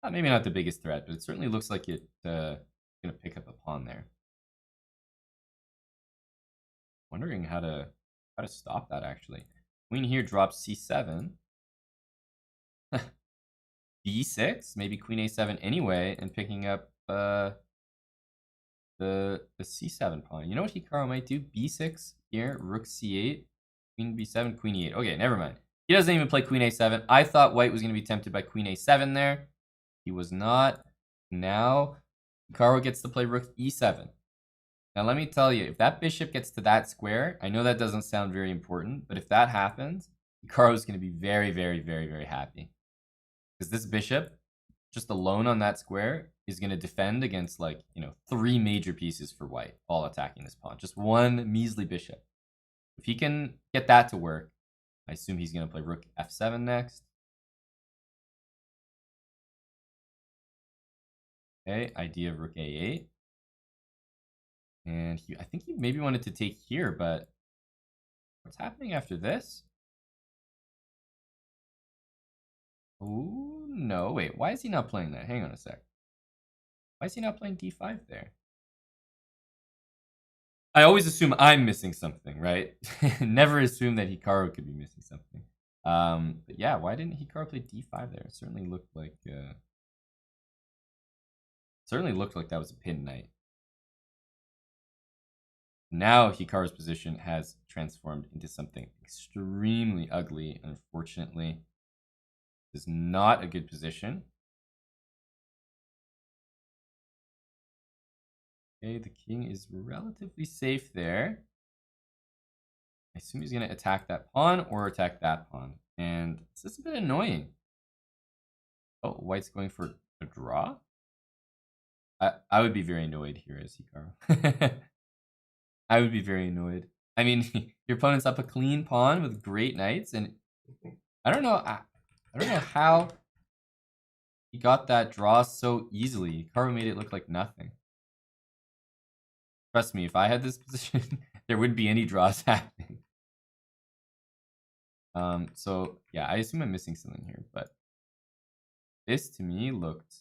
Maybe not the biggest threat, but it certainly looks like it's going to pick up a pawn there. Wondering how to stop that, actually. Queen here drops c7. b6, maybe queen a7 anyway, and picking up the c7 pawn. You know what Hikaru might do? b6 here, rook c8, queen b7, queen e8. Okay, never mind. He doesn't even play queen a7. I thought white was going to be tempted by queen a7 there. He was not. Now, Hikaru gets to play rook e7. Now, let me tell you, if that bishop gets to that square, I know that doesn't sound very important, but if that happens, Hikaru is going to be very, very, very, very happy. Because this bishop, just alone on that square, is going to defend against, like, 3 major pieces for white, all attacking this pawn. Just one measly bishop. If he can get that to work, I assume he's going to play rook f7 next. Okay, idea of rook a8. And I think he maybe wanted to take here, but what's happening after this? Oh, no, wait, why is he not playing that? Hang on a sec. Why is he not playing d5 there? I always assume I'm missing something, right? Never assume that Hikaru could be missing something. But yeah, why didn't Hikaru play d5 there? It certainly looked like that was a pin knight. Now Hikaru's position has transformed into something extremely ugly. Unfortunately, this is not a good position. Okay, the king is relatively safe there. I assume he's going to attack that pawn or attack that pawn. And this is a bit annoying. Oh, white's going for a draw? I would be very annoyed here as Hikaru. I would be very annoyed. I mean, your opponent's up a clean pawn with great knights, and I don't know how he got that draw so easily. Hikaru made it look like nothing. Trust me, if I had this position, there wouldn't be any draws happening. So yeah, I assume I'm missing something here, but this to me looked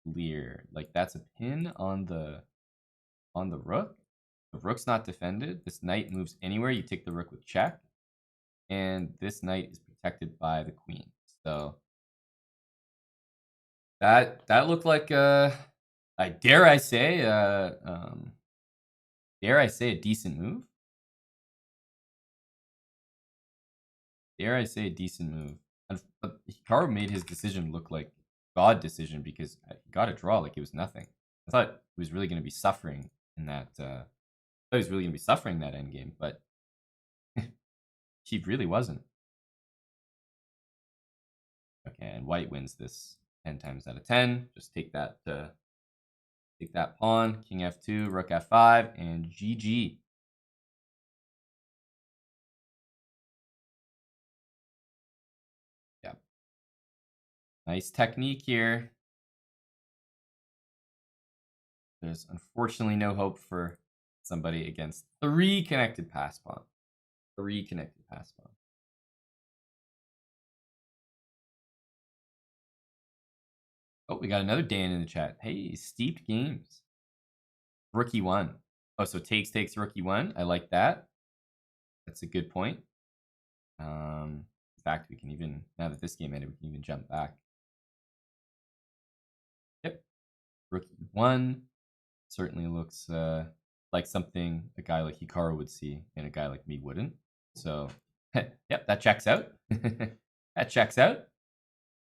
clear. Like that's a pin on the rook. The rook's not defended. This knight moves anywhere. You take the rook with check, and this knight is protected by the queen. So that looked like dare I say a decent move. Dare I say a decent move. But Hikaru made his decision look like God decision because he got a draw like it was nothing. I thought he was really going to be suffering in that. I thought he was really going to be suffering that endgame, but he really wasn't. Okay, and white wins this 10 times out of 10. Just take that pawn, king f2, rook f5, and GG. Yeah. Nice technique here. There's unfortunately no hope for somebody against 3 connected pass pawn. 3 connected pass pawn. Oh, we got another Dan in the chat. Hey, Steeped Games. Rook e1. Oh, so takes rook e1. I like that. That's a good point. In fact, we can even, now that this game ended, we can even jump back. Yep. Rook e1 certainly looks like something a guy like Hikaru would see and a guy like me wouldn't. So, yep, that checks out. That checks out.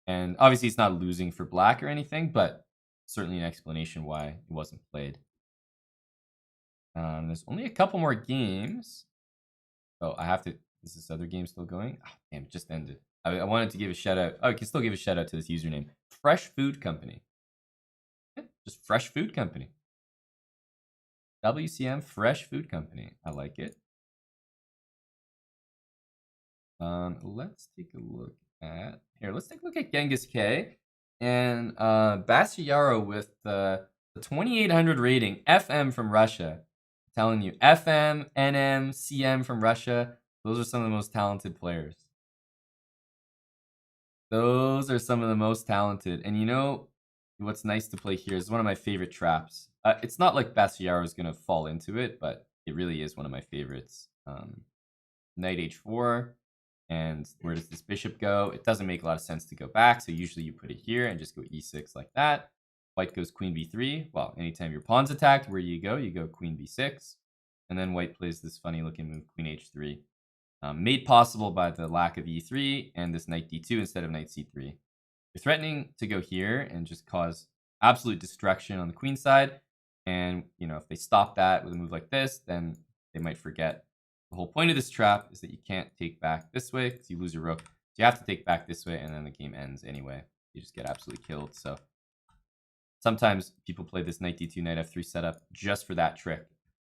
And obviously it's not losing for black or anything, but certainly an explanation why it wasn't played. There's only a couple more games. Oh, I have to, is this other game still going? Oh, damn, it just ended. I wanted to give a shout out. Oh, I can still give a shout out to this username. Fresh Food Company. Yeah, just Fresh Food Company. WCM Fresh Food Company. I like it. Let's take a look at, let's take a look at Genghis K. And Bastiaro with the 2800 rating, FM from Russia. I'm telling you, FM, NM, CM from Russia. Those are some of the most talented players. Those are some of the most talented. And you know what's nice to play here is one of my favorite traps. It's not like Bastiaro is going to fall into it, but it really is one of my favorites. Knight h4. And where does this bishop go? It doesn't make a lot of sense to go back, so usually you put it here and just go e6 like that. White goes queen b3. Well, anytime your pawn's attacked, where you go queen b6. And then white plays this funny looking move, queen h3. Made possible by the lack of e3 and this knight d2 instead of knight c3. You're threatening to go here and just cause absolute destruction on the queen side. And, you know, if they stop that with a move like this, then they might forget. The whole point of this trap is that you can't take back this way because you lose your rook. So you have to take back this way, and then the game ends anyway. You just get absolutely killed. So sometimes people play this knight d2, knight f3 setup just for that trick.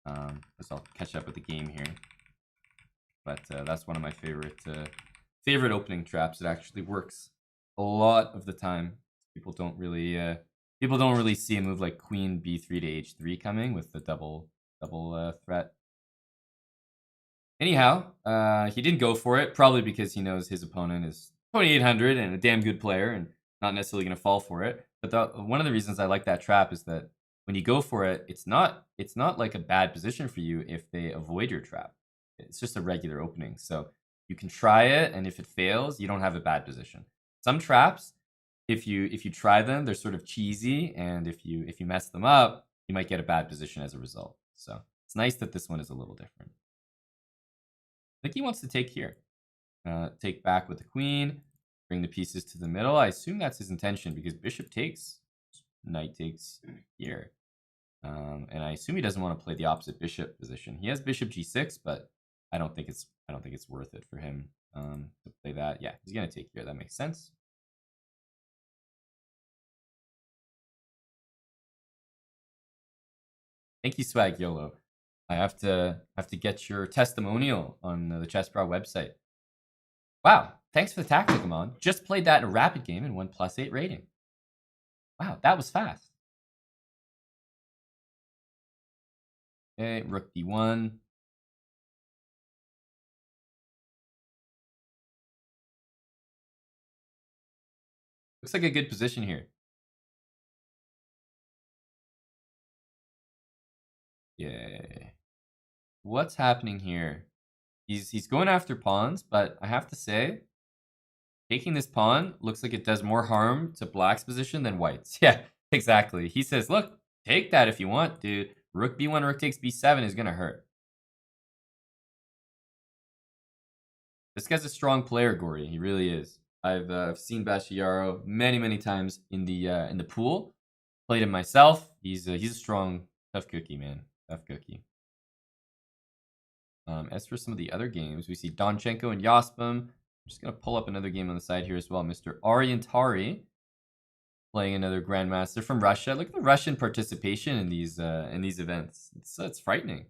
So I'll catch up with the game here. But that's one of my favorite opening traps. It actually works a lot of the time. People don't really see a move like queen b3 to h3 coming with the double threat. Anyhow, he didn't go for it, probably because he knows his opponent is 2800 and a damn good player and not necessarily going to fall for it. But one of the reasons I like that trap is that when you go for it, it's not like a bad position for you if they avoid your trap. It's just a regular opening. So you can try it, and if it fails, you don't have a bad position. Some traps, if you try them, they're sort of cheesy, and if you mess them up, you might get a bad position as a result. So it's nice that this one is a little different. I think he wants to take here. Take back with the queen, bring the pieces to the middle. I assume that's his intention because bishop takes, knight takes here. And I assume he doesn't want to play the opposite bishop position. He has bishop g6, but I don't think it's worth it for him to play that. Yeah, he's gonna take here. That makes sense. Thank you, Swag YOLO. I have to get your testimonial on the Chess.com website. Wow, thanks for the tactic, Amon. Just played that in a rapid game and won +8 rating. Wow, that was fast. Okay, rook d1. Looks like a good position here. Yeah. What's happening here? He's going after pawns, but I have to say, taking this pawn looks like it does more harm to black's position than white's. Yeah, exactly. He says, look, take that if you want, dude. Rook b1, rook takes b7 is going to hurt. This guy's a strong player, Gory. He really is. I've seen Bastiaro many times in the pool. Played him myself. He's a strong, tough cookie, man. Tough cookie. As for some of the other games, we see Donchenko and Yaspam. I'm just going to pull up another game on the side here as well. Mr. Ariantari playing another Grandmaster from Russia. Look at the Russian participation in these events. It's frightening.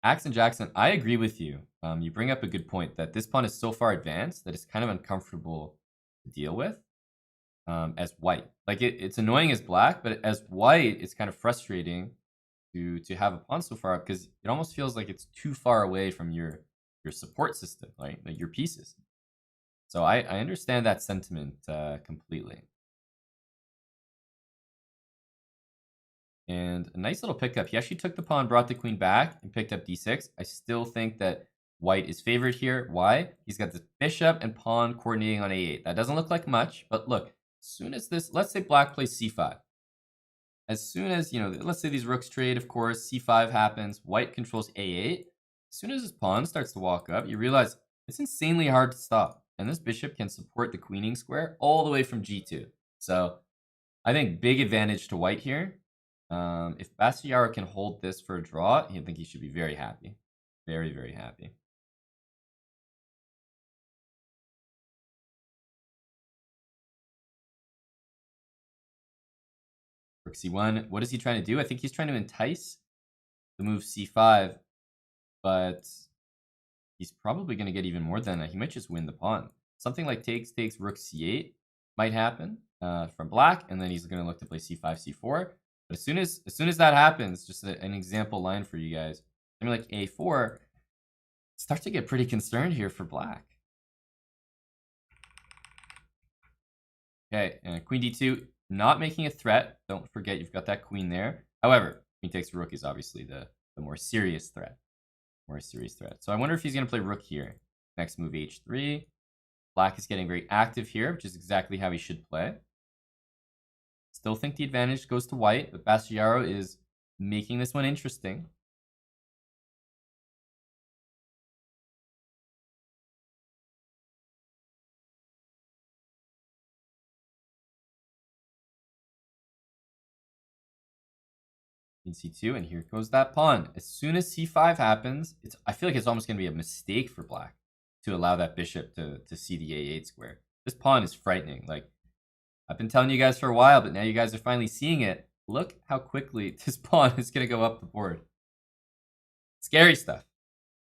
Axon Jackson, I agree with you. You bring up a good point that this pawn is so far advanced that it's kind of uncomfortable to deal with as white. Like it's annoying as black, but as white, it's kind of frustrating to have a pawn so far up because it almost feels like it's too far away from your support system, right? Like your pieces. So I understand that sentiment completely. And a nice little pickup. He actually took the pawn, brought the queen back, and picked up d6. I still think that white is favored here. Why? He's got this bishop and pawn coordinating on a8. That doesn't look like much, but look, as soon as this, let's say black plays c5. As soon as, let's say these rooks trade, of course, c5 happens, white controls a8. As soon as his pawn starts to walk up, you realize it's insanely hard to stop. And this bishop can support the queening square all the way from g2. So I think big advantage to white here. If Bastiaro can hold this for a draw, I think he should be very happy. Very happy. Rook c1. What is he trying to do? I think he's trying to entice the move c5, but he's probably going to get even more than that. He might just win the pawn. something like takes, rook c8 might happen from black, and then he's going to look to play c5, c4. But as soon as that happens, just an example line for you guys, something like a4, start to get pretty concerned here for black. Okay, and queen d2, not making a threat. Don't forget you've got that queen there. However, queen takes rook is obviously the more serious threat. So I wonder if he's going to play rook here. Next move, h3. Black is getting very active here, which is exactly how he should play. Still think the advantage goes to white, but Bastiaro is making this one interesting. In c2, and here goes that pawn. As soon as c5 happens, I feel like it's almost going to be a mistake for black to allow that bishop to see the a8 square. This pawn is frightening. Like, I've been telling you guys for a while, but now you guys are finally seeing it. Look how quickly this pawn is going to go up the board. Scary stuff.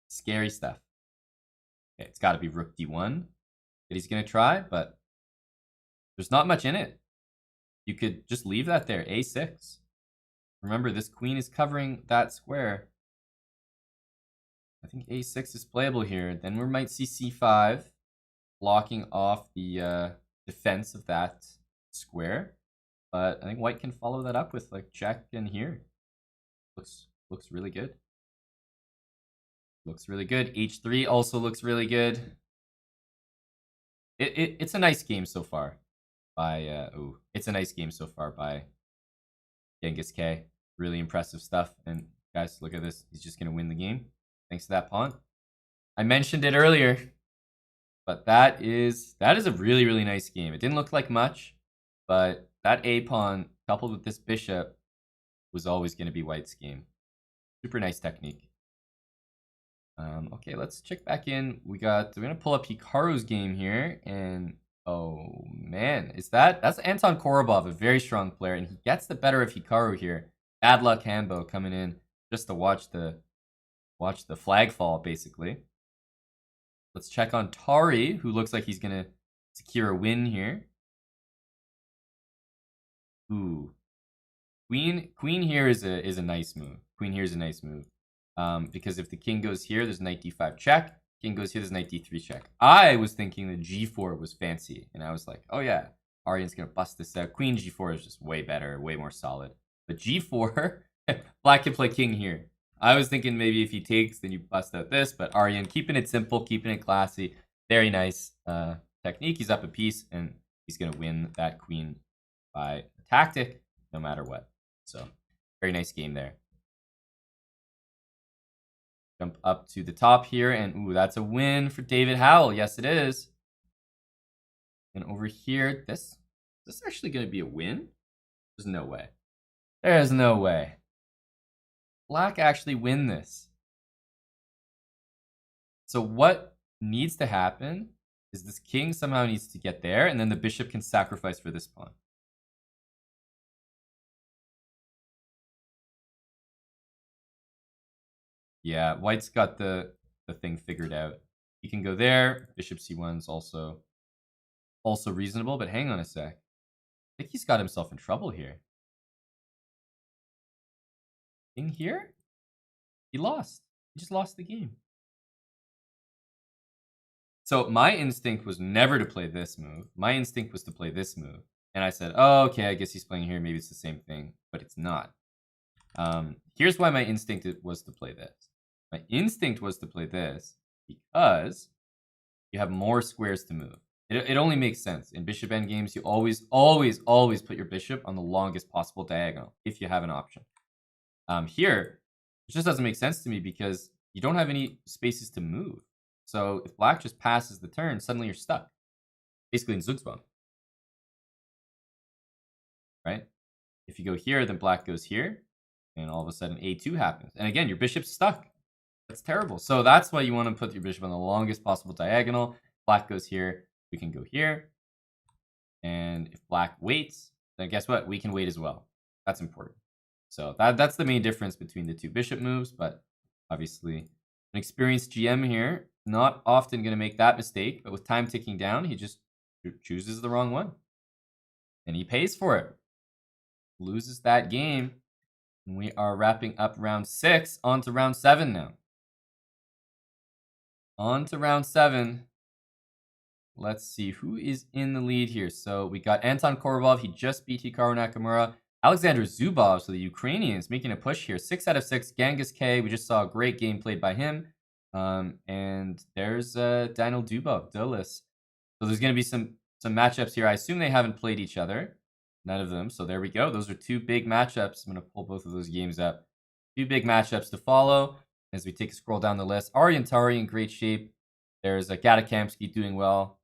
Scary stuff. Okay, it's got to be rook d1 that he's going to try, but there's not much in it. You could just leave that there, a6. Remember, this queen is covering that square. I think a6 is playable here. Then we might see c5, blocking off the defense of that square. But I think white can follow that up with like check and here. Looks really good. Looks really good. h3 also looks really good. It's a nice game so far by it's a nice game so far by Genghis K. Really impressive stuff. And guys, look at this. He's just going to win the game thanks to that pawn. I mentioned it earlier, but that is a really, really nice game. It didn't look like much, but that A pawn coupled with this bishop was always going to be white's game. Super nice technique. Okay, let's check back in. We're going to pull up Hikaru's game here, and oh man, that's Anton Korobov, a very strong player, and he gets the better of Hikaru here. Bad luck Hambo coming in just to watch the flag fall, basically. Let's check on Tari, who looks like he's gonna secure a win here. Ooh, queen here is a nice move. Queen here is a nice move, because if the king goes here, there's knight d5 check. King goes here, there's knight d3 check. I was thinking that g4 was fancy, and I was like, oh yeah, Aryan's gonna bust this out. Queen g4 is just way better, way more solid. But g4, black can play king here. I was thinking maybe if he takes, then you bust out this, but Aryan keeping it simple, keeping it classy. Very nice technique. He's up a piece, and he's gonna win that queen by a tactic, no matter what. So, very nice game there. Jump up to the top here, and ooh, that's a win for David Howell. Yes, it is. And over here, this is actually going to be a win? There's no way. There's no way. Black actually win this. So what needs to happen is this king somehow needs to get there, and then the bishop can sacrifice for this pawn. Yeah, white's got the thing figured out. He can go there. Bishop c1's also reasonable, but hang on a sec. I think he's got himself in trouble here. King here? He lost. He just lost the game. So my instinct was never to play this move. My instinct was to play this move. And I said, oh, okay, I guess he's playing here. Maybe it's the same thing, but it's not. Here's why my instinct was to play this. My instinct was to play this because you have more squares to move. It only makes sense. In bishop endgames, you always put your bishop on the longest possible diagonal if you have an option. Here, it just doesn't make sense to me because you don't have any spaces to move. So if black just passes the turn, suddenly you're stuck. Basically in Zugzwang. Right? If you go here, then black goes here. And all of a sudden a2 happens. And again, your bishop's stuck. That's terrible. So that's why you want to put your bishop on the longest possible diagonal. Black goes here. We can go here. And if black waits, then guess what? We can wait as well. That's important. So that's the main difference between the two bishop moves. But obviously, an experienced GM here not often going to make that mistake, but with time ticking down, he just chooses the wrong one. And he pays for it. Loses that game. And we are wrapping up round 6. On to round 7 now. On to round 7. Let's see who is in the lead here. So we got Anton Korobov. He just beat Hikaru Nakamura. Alexander Zubov, so the Ukrainians, making a push here. 6 out of 6. Genghis K. We just saw a great game played by him. And there's Daniel Dubov, Dulis. So there's going to be some matchups here. I assume they haven't played each other. None of them. So there we go. Those are 2 big matchups. I'm going to pull both of those games up. 2 big matchups to follow as we take a scroll down the list. Ariantari in great shape. There's Gadakamsky doing well.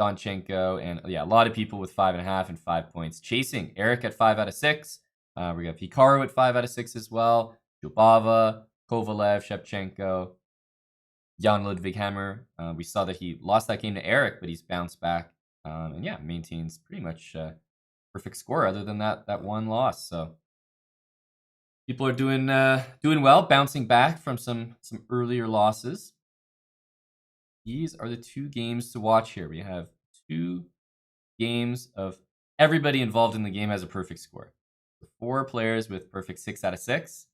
Donchenko, and yeah, a lot of people with 5.5 and 5 points. Chasing Eric at 5 out of 6. We got Hikaru at 5 out of 6 as well. Jubava, Kovalev, Shevchenko, Jan Ludwig Hammer. We saw that he lost that game to Eric, but he's bounced back. And yeah, maintains pretty much perfect score other than that one loss. So people are doing well, bouncing back from some earlier losses. These are the 2 games to watch here. We have 2 games of everybody involved in the game has a perfect score. 4 players with perfect 6 out of 6.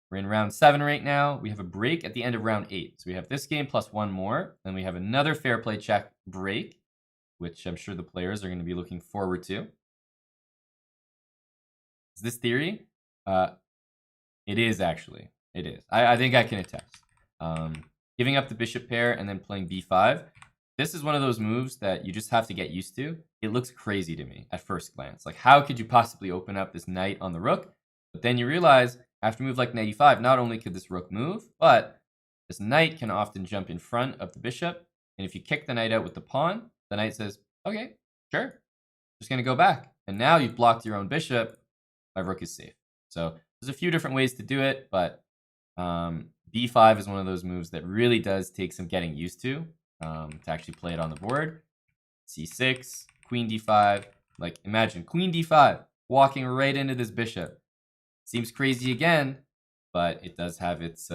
We're in round 7 right now. We have a break at the end of round 8. So we have this game plus 1 more. Then we have another fair play check break, which I'm sure the players are going to be looking forward to. Is this theory? It is actually. It is. I think I can attest. Giving up the bishop pair and then playing b5. This is one of those moves that you just have to get used to. It looks crazy to me at first glance. Like, how could you possibly open up this knight on the rook? But then you realize, after a move like knight e5, not only could this rook move, but this knight can often jump in front of the bishop. And if you kick the knight out with the pawn, the knight says, okay, sure, just going to go back. And now you've blocked your own bishop. My rook is safe. So there's a few different ways to do it, but b5 is one of those moves that really does take some getting used to actually play it on the board. c6, queen d5. Like, imagine queen d5 walking right into this bishop. Seems crazy again, but it does have its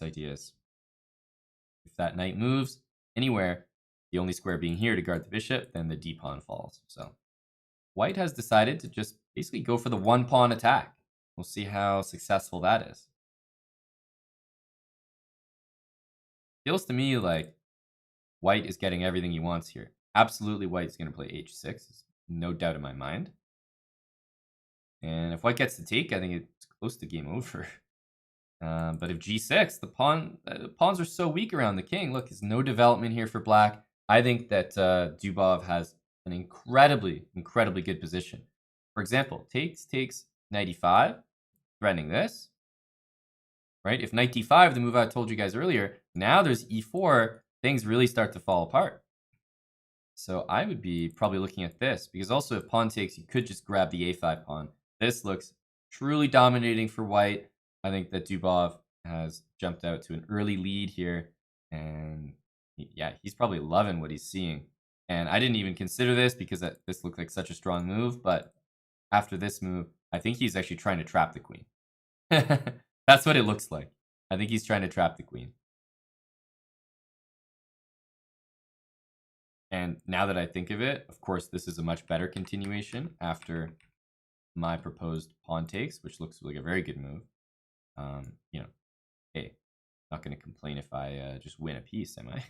ideas. If that knight moves anywhere, the only square being here to guard the bishop, then the d pawn falls. So white has decided to just basically go for the 1 pawn attack. We'll see how successful that is. Feels to me like white is getting everything he wants here. Absolutely, white is going to play h6. No doubt in my mind. And if white gets the take, I think it's close to game over. But if g6, the pawns are so weak around the king. Look, there's no development here for black. I think that Dubov has an incredibly good position. For example, takes knight e5, threatening this. Right? If knight d5, the move I told you guys earlier, now there's e4, things really start to fall apart. So I would be probably looking at this, because also if pawn takes, you could just grab the a5 pawn. This looks truly dominating for white. I think that Dubov has jumped out to an early lead here, and yeah, he's probably loving what he's seeing. And I didn't even consider this because this looked like such a strong move, but after this move, I think he's actually trying to trap the queen. That's what it looks like. I think he's trying to trap the queen. And now that I think of it, of course, this is a much better continuation after my proposed pawn takes, which looks like a very good move. You know, hey, not going to complain if I just win a piece, am I?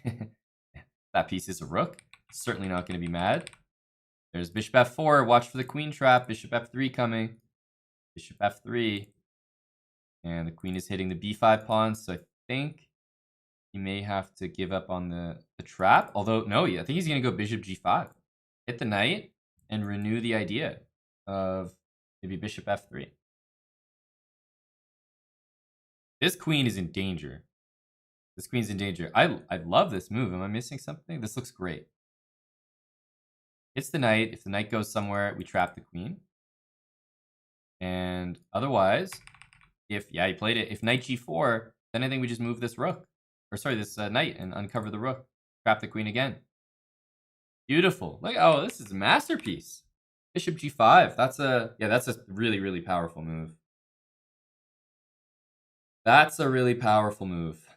That piece is a rook. Certainly not going to be mad. There's bishop f4. Watch for the queen trap. Bishop f3 coming. Bishop f3. And the queen is hitting the b5 pawn, so I think he may have to give up on the trap. Although, no, I think he's going to go bishop g5. Hit the knight and renew the idea of maybe bishop f3. This queen is in danger. This queen's in danger. I love this move. Am I missing something? This looks great. It's the knight. If the knight goes somewhere, we trap the queen. And otherwise, he played it. If knight g4, then I think we just move this rook. Or sorry, this knight and uncover the rook. Trap the queen again. Beautiful. Look, oh, this is a masterpiece. Bishop g5. That's a really, really powerful move. That's a really powerful move.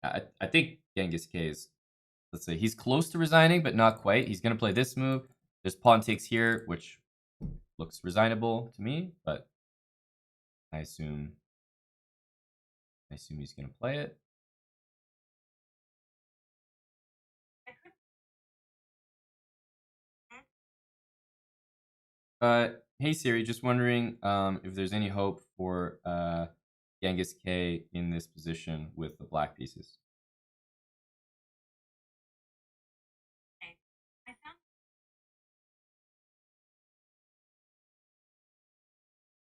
I think Genghis K is, let's say, he's close to resigning, but not quite. He's going to play this move. There's pawn takes here, which looks resignable to me, but I assume he's going to play it. Hey Siri, just wondering if there's any hope for Genghis K in this position with the black pieces.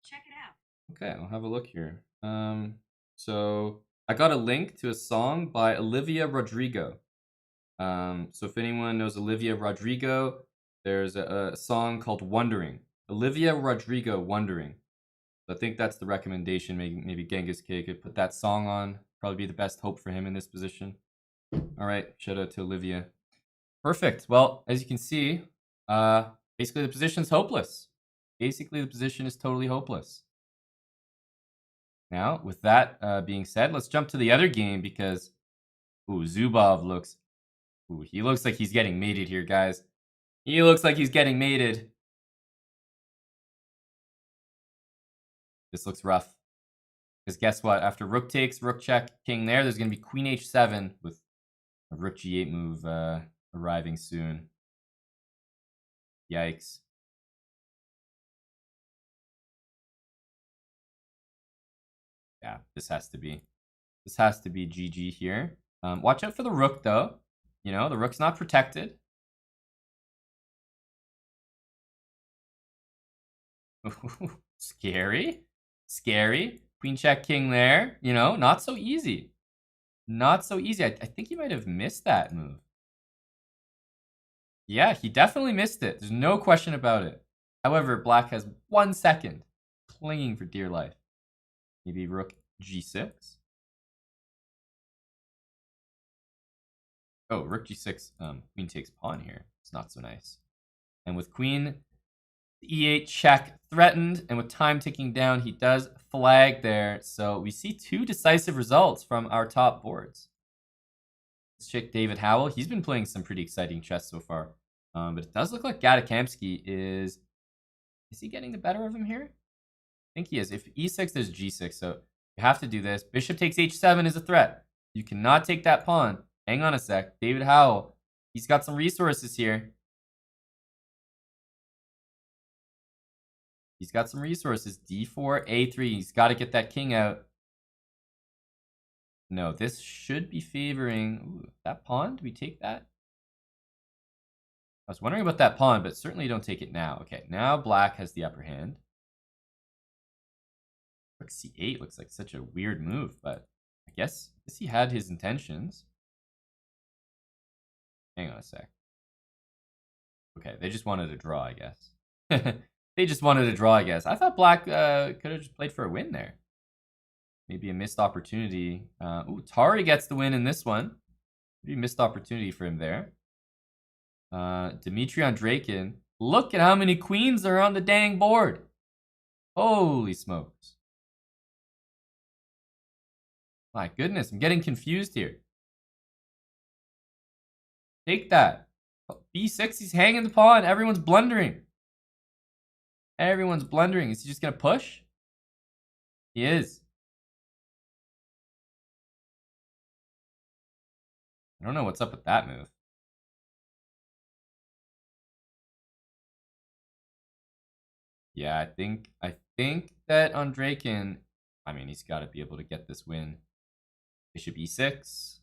Check it out. Okay, I'll have a look here. So I got a link to a song by Olivia Rodrigo. So if anyone knows Olivia Rodrigo, there's a song called Wondering. Olivia Rodrigo, Wondering. So I think that's the recommendation. Maybe Genghis K could put that song on. Probably be the best hope for him in this position. All right, shout out to Olivia. Perfect. Well, as you can see, basically the position's hopeless. Basically, the position is totally hopeless. Now, with that being said, let's jump to the other game because, Zubov looks, he looks like he's getting mated here, guys. He looks like he's getting mated. This looks rough. Because guess what? After rook takes, rook check, king there, there's going to be queen h7 with a rook g8 move arriving soon. Yikes. Yeah, this has to be GG here. Watch out for the rook, though. You know, the rook's not protected. Scary. Scary. Queen check king there. You know, not so easy. Not so easy. I think he might have missed that move. Yeah, he definitely missed it. There's no question about it. However, black has 1 second, clinging for dear life. Maybe rook g6. Oh, rook g6. Queen takes pawn here. It's not so nice. And with queen e8 check threatened, and with time ticking down, he does flag there. So we see 2 decisive results from our top boards. Let's check David Howell. He's been playing some pretty exciting chess so far. But it does look like Gadakamsky is he getting the better of him here? I think he is. If e6, there's g6, so you have to do this. Bishop takes h7 is a threat. You cannot take that pawn. Hang on a sec. David Howell, he's got some resources here. He's got some resources. d4, a3. He's got to get that king out. No, this should be favoring that pawn. Do we take that? I was wondering about that pawn, but certainly don't take it now. Okay, now black has the upper hand. Rook c8 looks like such a weird move, but I guess he had his intentions. Hang on a sec. Okay, they just wanted to draw, I guess. They just wanted to draw, I guess. I thought black could have just played for a win there. Maybe a missed opportunity. Tari gets the win in this one. Maybe a missed opportunity for him there. Dmitry Andreikin. Look at how many queens are on the dang board. Holy smokes. My goodness, I'm getting confused here. Take that. B6, he's hanging the pawn. Everyone's blundering. Everyone's blundering. Is he just going to push? He is. I don't know what's up with that move. Yeah, I think that Andreikin, I mean, he's got to be able to get this win. Bishop e6.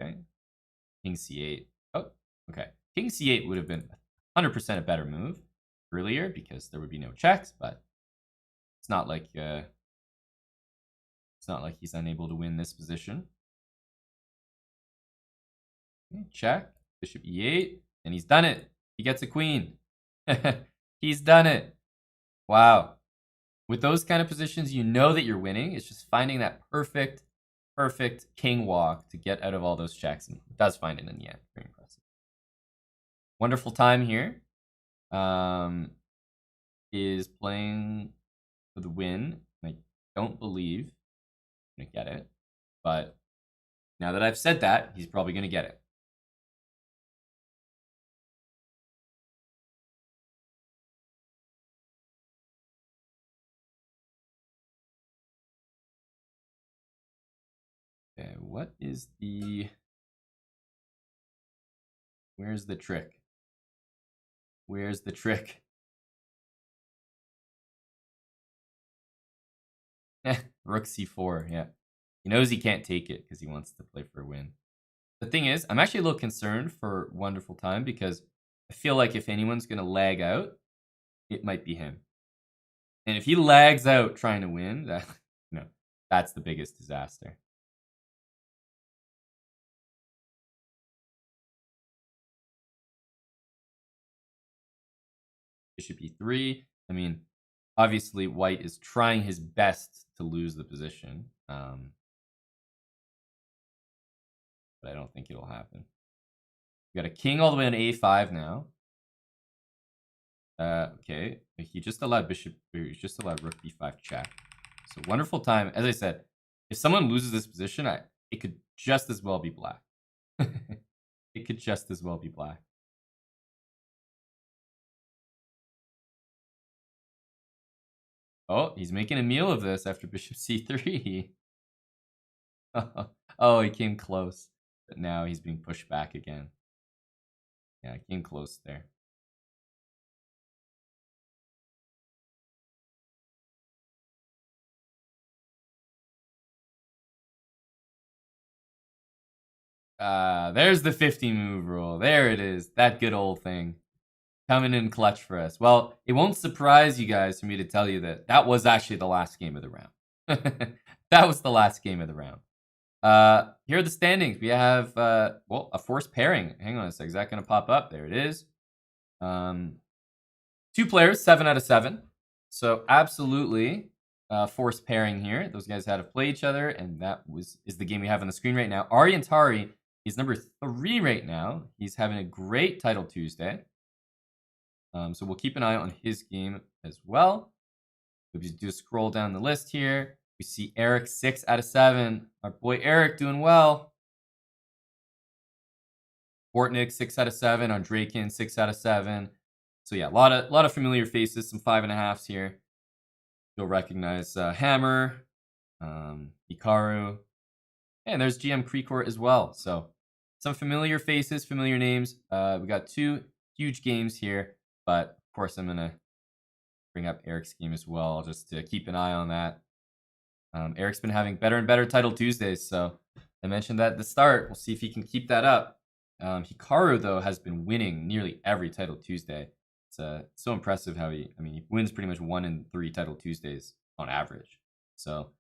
Okay. King c8. Oh, okay. King c8 would have been 100% a better move earlier because there would be no checks, but it's not like he's unable to win this position. Okay, check. Bishop e8, and he's done it. He gets a queen. He's done it. Wow. With those kind of positions, you know that you're winning. It's just finding that perfect king walk to get out of all those checks, and does find it in the end. Very impressive. Wonderful time here. Is playing for the win. I don't believe I'm gonna get it, but Now that I've said that, he's probably going to get it. Okay, what is the... Where's the trick? Where's the trick? Rook c4, yeah. He knows he can't take it because he wants to play for a win. The thing is, I'm actually a little concerned for Wonderful Time because I feel like if anyone's going to lag out, it might be him. And if he lags out trying to win, that's the biggest disaster. Bishop e3. I mean, obviously, white is trying his best to lose the position. But I don't think it'll happen. We got a king all the way on a5 now. Okay, he just allowed rook b5 check. So Wonderful Time. As I said, if someone loses this position, it could just as well be black. It could just as well be black. Oh, he's making a meal of this after bishop c3. Oh, he came close. But now he's being pushed back again. Yeah, he came close there. There's the 50 move rule. There it is. That good old thing. Coming in clutch for us. Well, it won't surprise you guys for me to tell you that that was actually the last game of the round. That was the last game of the round. Here are the standings. We have, well, a forced pairing. Hang on a sec. Is that going to pop up? There it is. 2 players, 7 out of 7. So absolutely forced pairing here. Those guys had to play each other, and that is the game we have on the screen right now. Ari and Tari, he's number 3 right now. He's having a great Title Tuesday. So we'll keep an eye on his game as well. If you do scroll down the list here, we see Eric 6 out of 7. Our boy Eric doing well. Bortnick 6 out of 7. Andrekin 6 out of 7. So yeah, a lot of familiar faces. Some 5.5s here. You'll recognize Hammer, Hikaru, and there's GM Creekor as well. So some familiar faces, familiar names. We got 2 huge games here. But, of course, I'm going to bring up Eric's game as well, just to keep an eye on that. Eric's been having better and better Title Tuesdays, so I mentioned that at the start. We'll see if he can keep that up. Hikaru, though, has been winning nearly every Title Tuesday. It's so impressive how he wins pretty much 1 in 3 Title Tuesdays on average. So,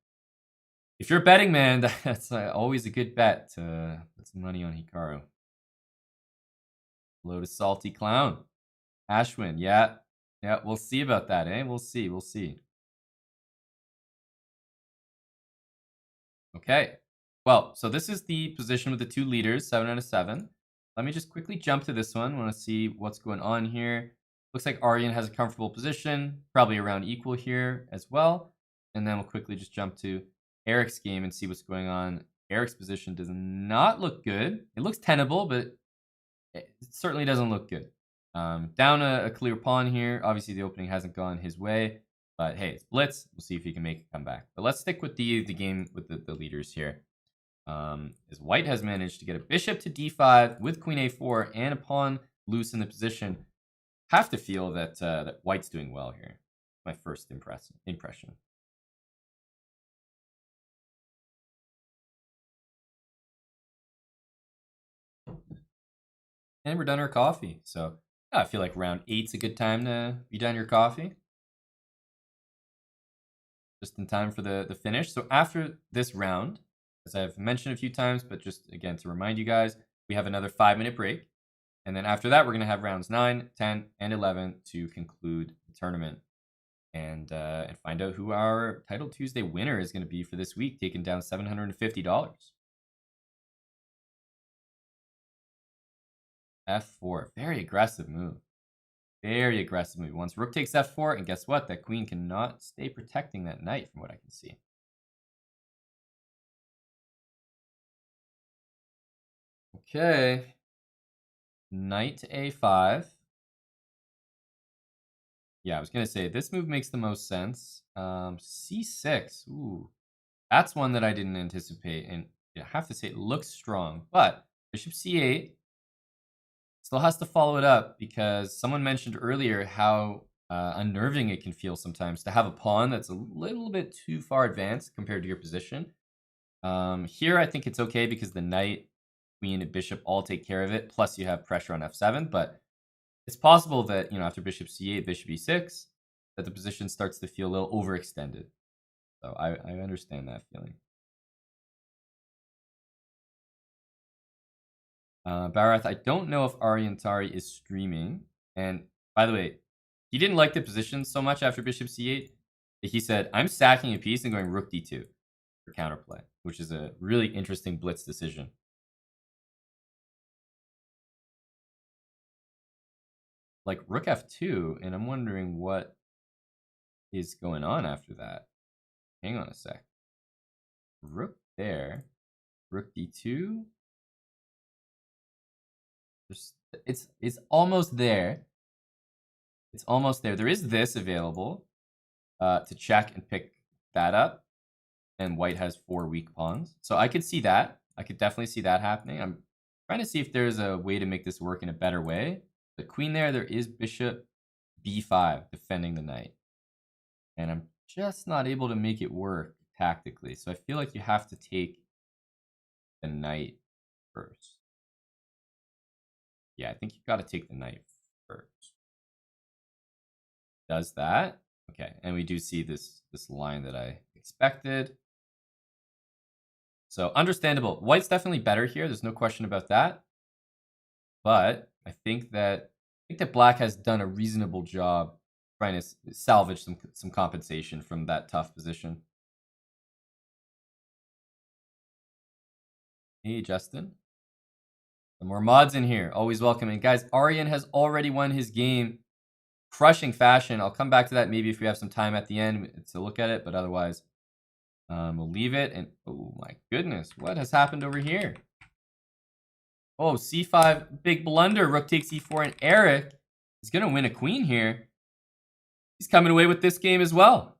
if you're a betting man, that's always a good bet to put some money on Hikaru. Hello to Salty Clown. Ashwin, yeah, we'll see about that, eh? We'll see. Okay, well, so this is the position with the 2 leaders, 7 out of 7. Let me just quickly jump to this one. I want to see what's going on here. Looks like Aryan has a comfortable position, probably around equal here as well. And then we'll quickly just jump to Eric's game and see what's going on. Eric's position does not look good. It looks tenable, but it certainly doesn't look good. Down a clear pawn here. Obviously, the opening hasn't gone his way. But hey, it's blitz. We'll see if he can make a comeback. But let's stick with the game with the leaders here. As white has managed to get a bishop to d5 with queen a4 and a pawn loose in the position. Have to feel that that white's doing well here. My first impression. And we're done our coffee. So I feel like round 8's a good time to be done your coffee. Just in time for the finish. So after this round, as I've mentioned a few times, but just again to remind you guys, we have another 5-minute break. And then after that, we're going to have rounds 9, 10, and 11 to conclude the tournament. And find out who our Title Tuesday winner is going to be for this week, taking down $750. F4, very aggressive move. Very aggressive move. Once rook takes f4, and guess what? That queen cannot stay protecting that knight from what I can see. Okay. Knight to a5. Yeah, I was going to say, this move makes the most sense. c6. Ooh. That's one that I didn't anticipate. And I have to say, it looks strong. But bishop c8 still has to follow it up because someone mentioned earlier how unnerving it can feel sometimes to have a pawn that's a little bit too far advanced compared to your position. Here, I think it's okay because the knight, queen, and bishop all take care of it. Plus, you have pressure on f7. But it's possible that, after bishop c8, bishop e6, that the position starts to feel a little overextended. So I understand that feeling. Barath, I don't know if Ariantari is streaming. And by the way, he didn't like the position so much after bishop c8. He said, I'm sacking a piece and going rook d2 for counterplay, which is a really interesting blitz decision. Like rook f2, and I'm wondering what is going on after that. Hang on a sec. Rook there. Rook d2. It's almost there. It's almost there. There is this available to check and pick that up. And white has 4 weak pawns. So I could see that. I could definitely see that happening. I'm trying to see if there's a way to make this work in a better way. The queen there is bishop b5 defending the knight. And I'm just not able to make it work tactically. So I feel like you have to take the knight first. Yeah, I think you've got to take the knight first. Does that. Okay, and we do see this line that I expected. So understandable. White's definitely better here. There's no question about that. But I think that black has done a reasonable job trying to salvage some compensation from that tough position. Hey, Justin. Some more mods in here. Always welcome. And guys, Aryan has already won his game. Crushing fashion. I'll come back to that maybe if we have some time at the end to look at it. But otherwise, we'll leave it. And oh my goodness, what has happened over here? Oh, c5, big blunder. Rook takes e4, and Eric is going to win a queen here. He's coming away with this game as well.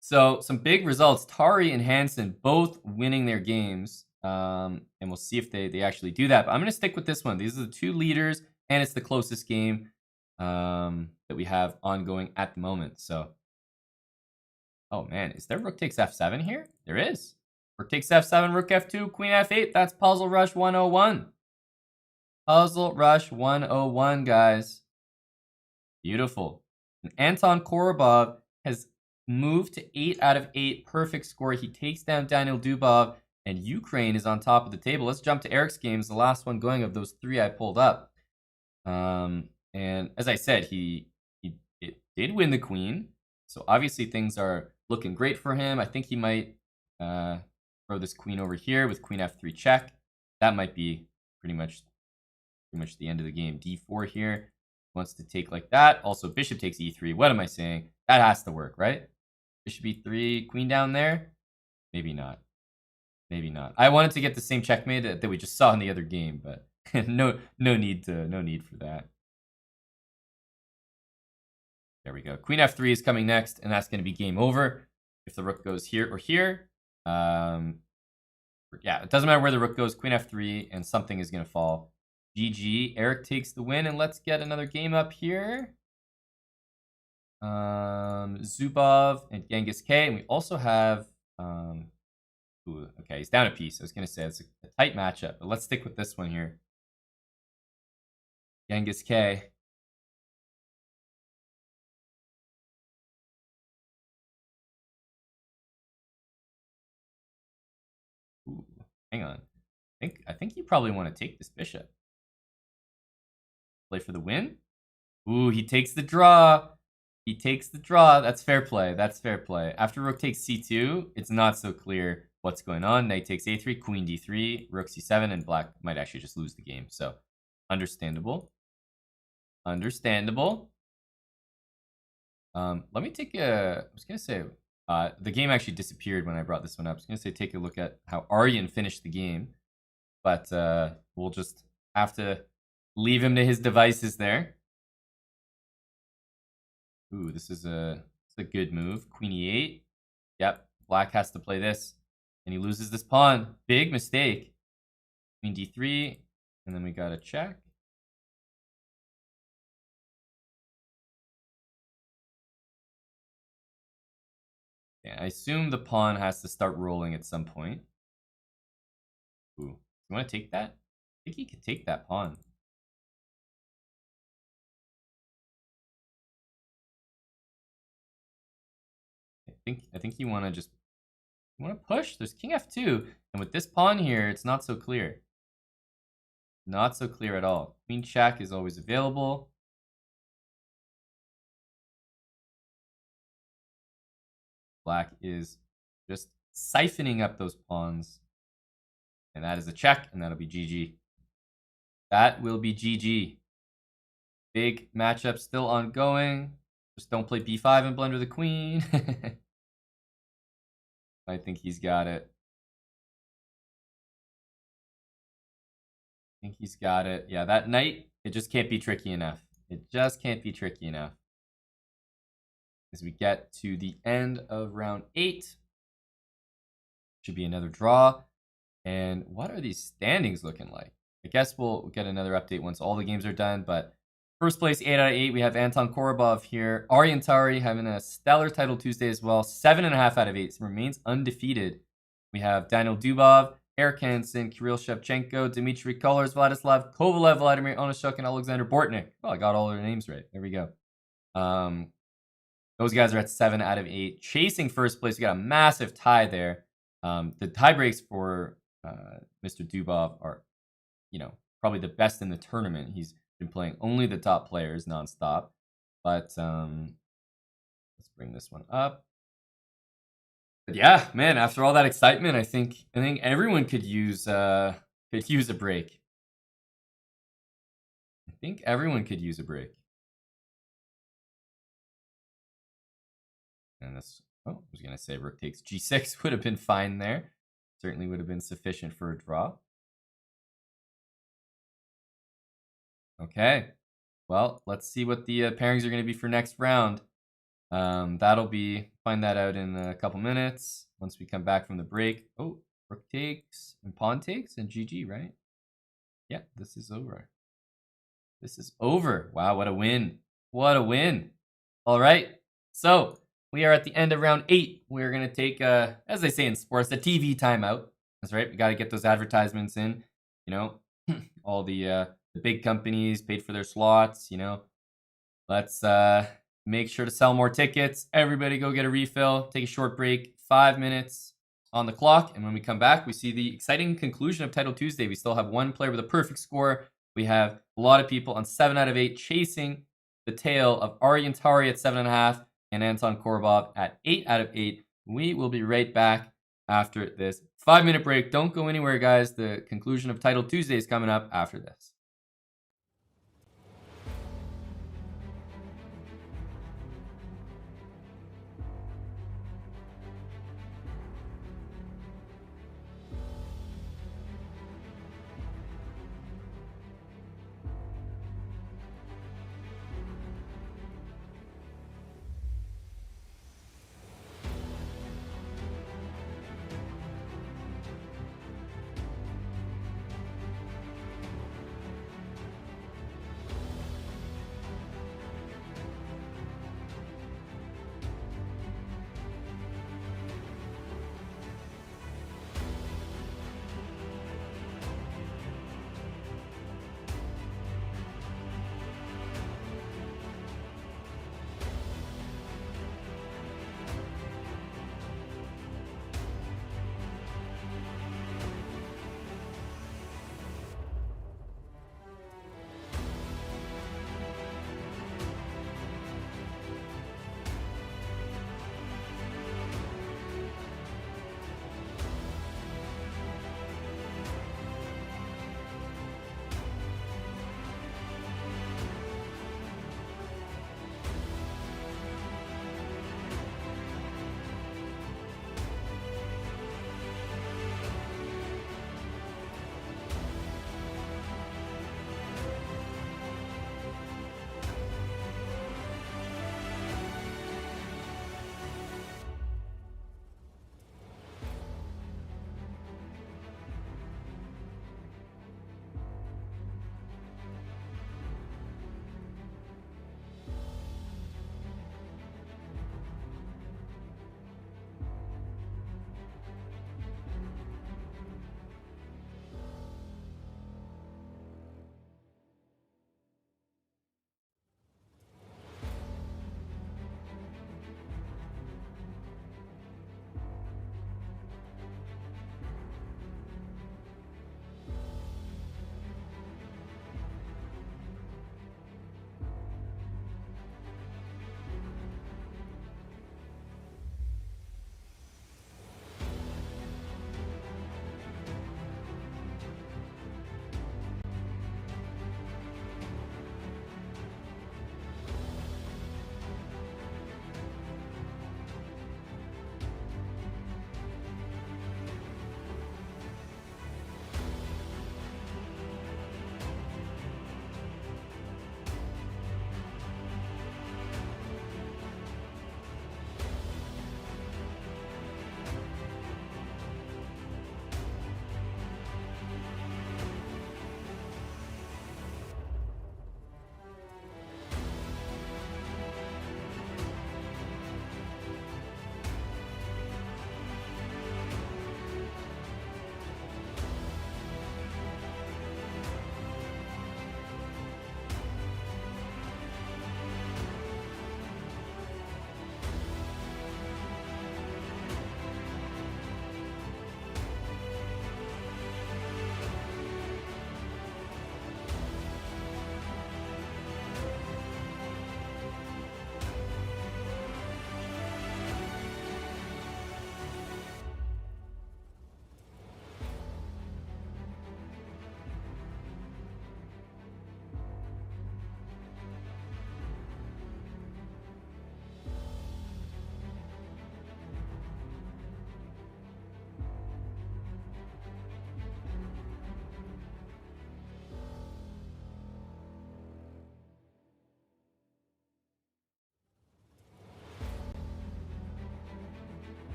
So some big results. Tari and Hansen both winning their games. And we'll see if they actually do that. But I'm going to stick with this one. These are the two leaders, and it's the closest game that we have ongoing at the moment. So, oh man, is there rook takes f7 here? There is. Rook takes f7, rook f2, queen f8. That's Puzzle Rush 101. Puzzle Rush 101, guys. Beautiful. And Anton Korobov has moved to 8 out of 8. Perfect score. He takes down Daniel Dubov, and Ukraine is on top of the table. Let's jump to Eric's games, the last one going of those 3 I pulled up. And as I said, it did win the queen. So obviously things are looking great for him. I think he might throw this queen over here with queen f3 check. That might be pretty much the end of the game. d4 here. Wants to take like that. Also, bishop takes e3. What am I saying? That has to work, right? Bishop e3, queen down there? Maybe not. Maybe not. I wanted to get the same checkmate that we just saw in the other game, but no need for that. There we go. Queen f3 is coming next, and that's going to be game over if the rook goes here or here. Yeah, it doesn't matter where the rook goes. Queen f3, and something is going to fall. GG. Eric takes the win, and let's get another game up here. Zubov and Genghis K, and we also have ooh, okay, he's down a piece. I was gonna say it's a tight matchup, but let's stick with this one here. Genghis K. Ooh, hang on. I think you probably want to take this bishop. Play for the win. Ooh, he takes the draw. He takes the draw. That's fair play. That's fair play. After rook takes c2, it's not so clear what's going on. Knight takes a3, queen d3, rook c7, and black might actually just lose the game. So, understandable. Understandable. Let me take I was going to say, the game actually disappeared when I brought this one up. I was going to say take a look at how Aryan finished the game. but we'll just have to leave him to his devices there. Ooh, this is a good move. Queen e8. Yep, black has to play this, and he loses this pawn. Big mistake. Queen d3, and then we got a check. Yeah, I assume the pawn has to start rolling at some point. Ooh, you want to take that? I think he could take that pawn. I think you want to just push. There's king f2, and with this pawn here, it's not so clear. Not so clear at all. Queen check is always available. Black is just siphoning up those pawns. And that is a check, and that'll be GG. That will be GG. Big matchup still ongoing. Just don't play b5 and blunder the queen. I think he's got it. I think he's got it. Yeah, that knight, it just can't be tricky enough. It just can't be tricky enough. As we get to the end of round 8. Should be another draw. And what are these standings looking like? I guess we'll get another update once all the games are done. But first place, 8 out of 8. We have Anton Korobov here. Ariantari having a stellar title Tuesday as well. 7.5 out of 8. So remains undefeated. We have Daniel Dubov, Eric Hansen, Kirill Shevchenko, Dmitry Kollars, Vladislav Kovalev, Vladimir Onashuk, and Alexander Bortnik. Oh, I got all their names right. There we go. Those guys are at 7 out of 8. Chasing first place, we got a massive tie there. The tie breaks for Mr. Dubov are, probably the best in the tournament. He's been playing only the top players nonstop. But let's bring this one up. But yeah, man, after all that excitement, I think everyone could use a break. I think everyone could use a break. And this, I was going to say rook takes g6 would have been fine there. Certainly would have been sufficient for a draw. Okay. Well, let's see what the pairings are going to be for next round. Find that out in a couple minutes once we come back from the break. Oh, rook takes and pawn takes and GG, right? Yeah, this is over. This is over. Wow, what a win. What a win. All right. So we are at the end of round 8. We're going to take, as they say in sports, a TV timeout. That's right. We got to get those advertisements in. All the big companies paid for their slots. Let's make sure to sell more tickets. Everybody go get a refill. Take a short break. 5 minutes on the clock. And when we come back, we see the exciting conclusion of Title Tuesday. We still have one player with a perfect score. We have a lot of people on 7 out of 8 chasing the tail of Ariantari at 7.5 and Anton Korobov at 8 out of 8. We will be right back after this 5-minute break. Don't go anywhere, guys. The conclusion of Title Tuesday is coming up after this.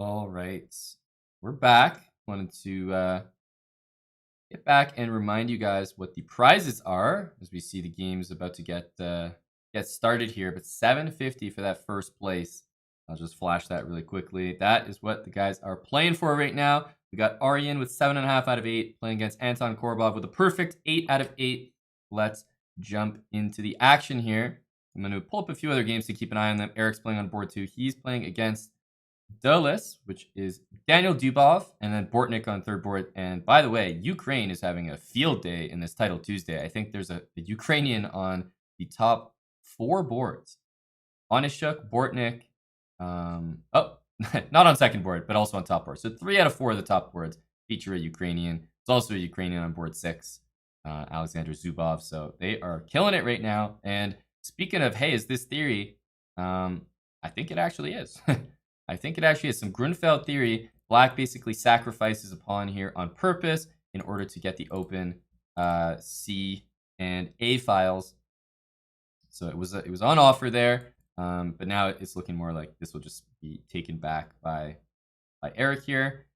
All right, we're back. Wanted to get back and remind you guys what the prizes are as we see the game's about to get started here. But 750 for that first place. I'll just flash that really quickly. That is what the guys are playing for right now. We got Aryan with 7.5 out of 8 playing against Anton Korobov with a perfect 8 out of 8. Let's jump into the action here. I'm going to pull up a few other games to keep an eye on them. Eric's playing on board 2. He's playing against Dulles, which is Daniel Dubov, and then Bortnik on third board. And by the way, Ukraine is having a field day in this Title Tuesday. I think there's a Ukrainian on the top 4 boards. Onishuk, Bortnik, not on second board, but also on top board. So 3 out of 4 of the top boards feature a Ukrainian. There's also a Ukrainian on board 6, Alexander Zubov. So they are killing it right now. And speaking of, hey, is this theory? I think it actually is. I think it actually is some Grunfeld theory. Black basically sacrifices a pawn here on purpose in order to get the open C and A files. So it was on offer there, but now it's looking more like this will just be taken back by Eric here.